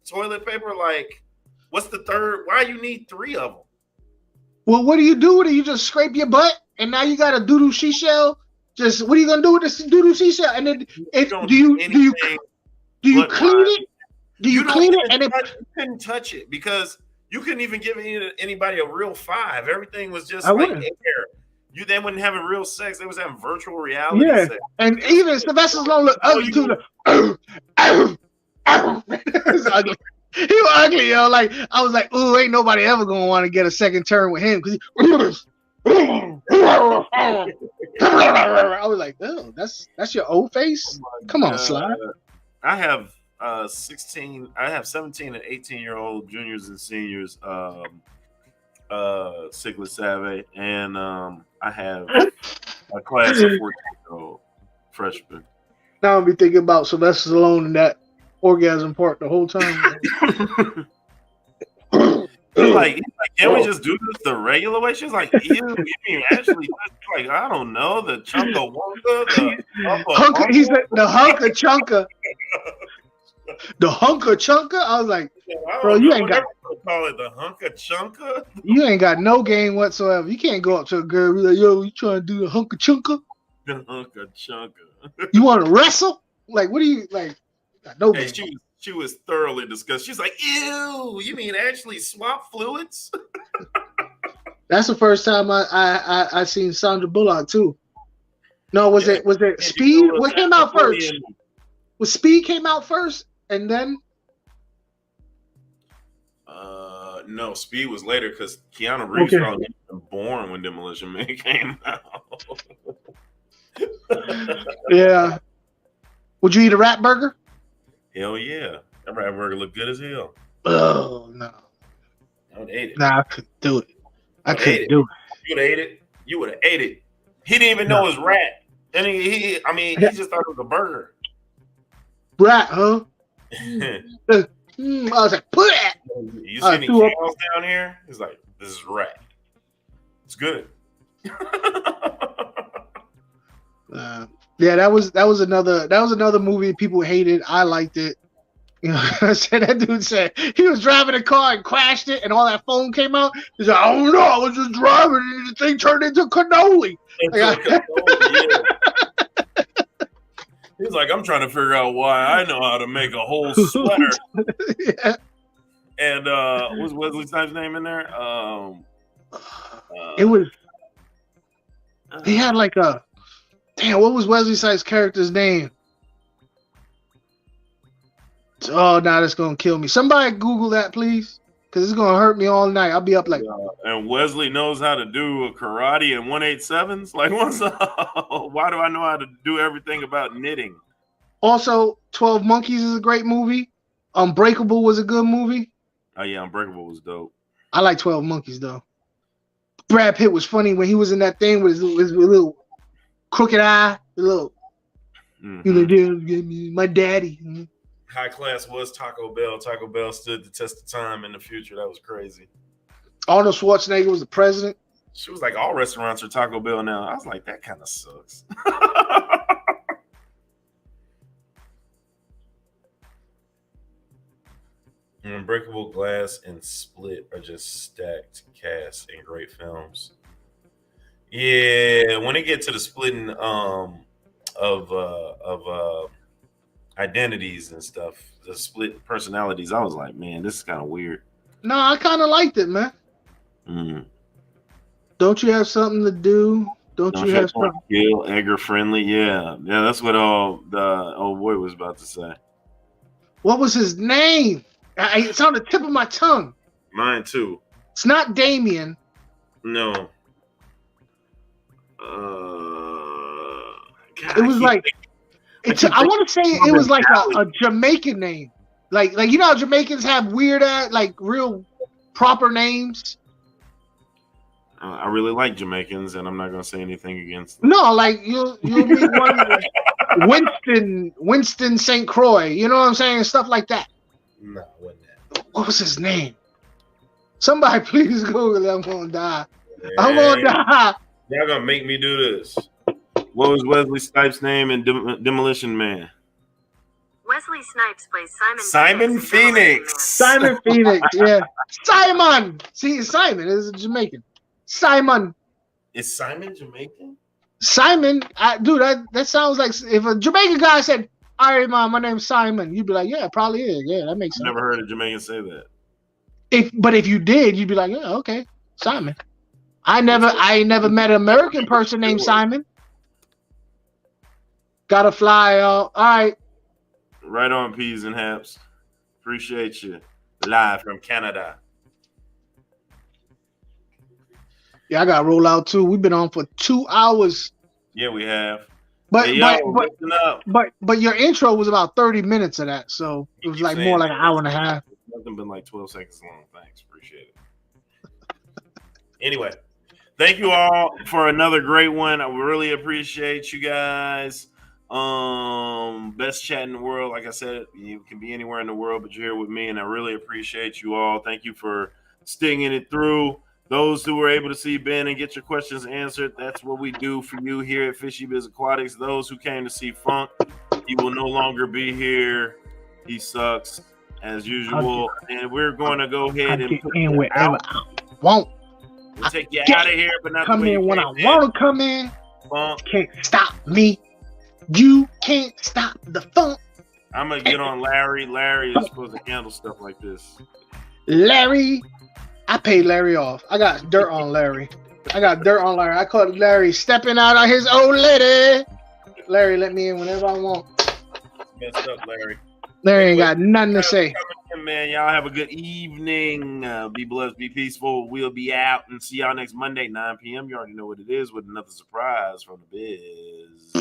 toilet paper. Like, what's the third? Why you need 3 of them? Well, what do you do with it? You just scrape your butt, and now you got a doo-doo seashell. Just what are you gonna do with this doo-doo seashell? And then do you clean it? Do you clean it? And you couldn't touch it because you couldn't even give anybody a real 5. Everything was just like air. They wouldn't having real sex. They was having virtual reality sex. And even Sylvester Stallone looked ugly too. It's ugly. He was ugly, yo. Like I was like, ooh, ain't nobody ever gonna want to get a second turn with him because I was like, oh, that's your old face. Come on, Sly. I have 17 and 18-year-old juniors and seniors, Sigla Save, and I have a class of 14-year-old freshmen. Now I'll be thinking about Sylvester Stallone and that orgasm part the whole time. He's like, can we just do this the regular way? She's like, ew, you mean actually, like, I don't know, the chunka wonka, He's like, the hunka chunka. The hunka chunka? I was like, bro, you ain't got call it the hunka chunka. You ain't got no game whatsoever. You can't go up to a girl and be like, yo, you trying to do the hunka chunka? The hunka chunka. You want to wrestle? Like, what do you like? No game. She was thoroughly disgusted. She's like, ew, you mean actually swap fluids? That's the first time I seen Sandra Bullock too. No, was it Speed? What came out first? Was Speed came out first and then? No, Speed was later because Keanu Reeves probably wasn't born when Demolition Man came out. Yeah. Would you eat a rat burger? Hell yeah. That rat burger looked good as hell. Oh, no. I would have ate it. Nah, I couldn't do it. I couldn't do it. You would have ate it. You would have ate it. He didn't even know it was rat. And he just thought it was a burger. Rat, huh? I was like, put it. You see any cows down here? He's like, this is rat. It's good. Yeah, that was another movie people hated. I liked it. You know, that dude said he was driving a car and crashed it, and all that foam came out. He's like, I don't know, I was just driving, and the thing turned into cannoli. He's like, I'm trying to figure out why I know how to make a whole sweater. Yeah. And was Wesley Snipes' name in there? It was. He had like a. Damn, what was Wesley Snipes' character's name? Oh, now that's gonna kill me. Somebody Google that, please, because it's gonna hurt me all night. I'll be up like. And Wesley knows how to do a karate and 187s. Like, what's up? Why do I know how to do everything about knitting? Also, 12 Monkeys is a great movie. Unbreakable was a good movie. Oh yeah, Unbreakable was dope. I like 12 Monkeys though. Brad Pitt was funny when he was in that thing with his little crooked eye, the little. My daddy. High Class was Taco Bell. Taco Bell stood the test of time in the future. That was crazy. Arnold Schwarzenegger was the president. She was like, all restaurants are Taco Bell now. I was like, that kind of sucks. Unbreakable, Glass, and Split are just stacked casts and great films. Yeah, when it get to the splitting of identities and stuff, the split personalities, I was like, man, this is kind of weird. No, I kind of liked it, man. Don't you have something to do? Don't you have something? Kill, Edgar Friendly, yeah, that's what the old boy was about to say. What was his name? It's on the tip of my tongue. Mine too. It's not Damien. No. God, it was like I want to say it was like a Jamaican name, like you know how Jamaicans have weird like real proper names. I really like Jamaicans, and I'm not gonna say anything against them. No, like you'll meet one Winston St. Croix. You know what I'm saying? Stuff like that. No, wasn't that. What was his name? Somebody please Google it. I'm gonna die. I'm gonna die. Y'all gonna make me do this. What was Wesley Snipes' name in Demolition Man? Wesley Snipes plays Simon Phoenix. Simon Phoenix, yeah. Simon! See, Simon is a Jamaican. Simon. Is Simon Jamaican? Simon, dude, that sounds like if a Jamaican guy said, all right, man, my name's Simon, you'd be like, yeah, it probably is. Yeah, that makes sense. Never heard a Jamaican say that. But if you did, you'd be like, yeah, okay, Simon. I never met an American person named Simon. Gotta fly, y'all. All right. Right on, Peas and Haps. Appreciate you. Live from Canada. Yeah, I gotta roll out too. We've been on for 2 hours. Yeah, we have. But hey, but your intro was about 30 minutes of that, so it was like more like an hour and a half. Nothing been like 12 seconds long. Thanks, appreciate it. Anyway, thank you all for another great one. I really appreciate you guys. Best chat in the world. Like I said, you can be anywhere in the world, but you're here with me, and I really appreciate you all. Thank you for sticking it through. Those who were able to see Ben and get your questions answered, that's what we do for you here at Fishy Bizz Aquatics. Those who came to see Funk, he will no longer be here. He sucks as usual, and we're going to go ahead and put in wherever I want. We'll take you out of here, but not come in when I want to come in. Funk can't stop me. You can't stop the funk. I'm gonna get on Larry. Larry is supposed to handle stuff like this. Larry, I paid Larry off. I got dirt on Larry. I caught Larry stepping out on his old lady. Larry let me in whenever I want. Messed up, Larry. Larry ain't got nothing to say. Man, y'all have a good evening. Be blessed, be peaceful. We'll be out and see y'all next Monday, 9 p.m. You already know what it is with another surprise from the Biz.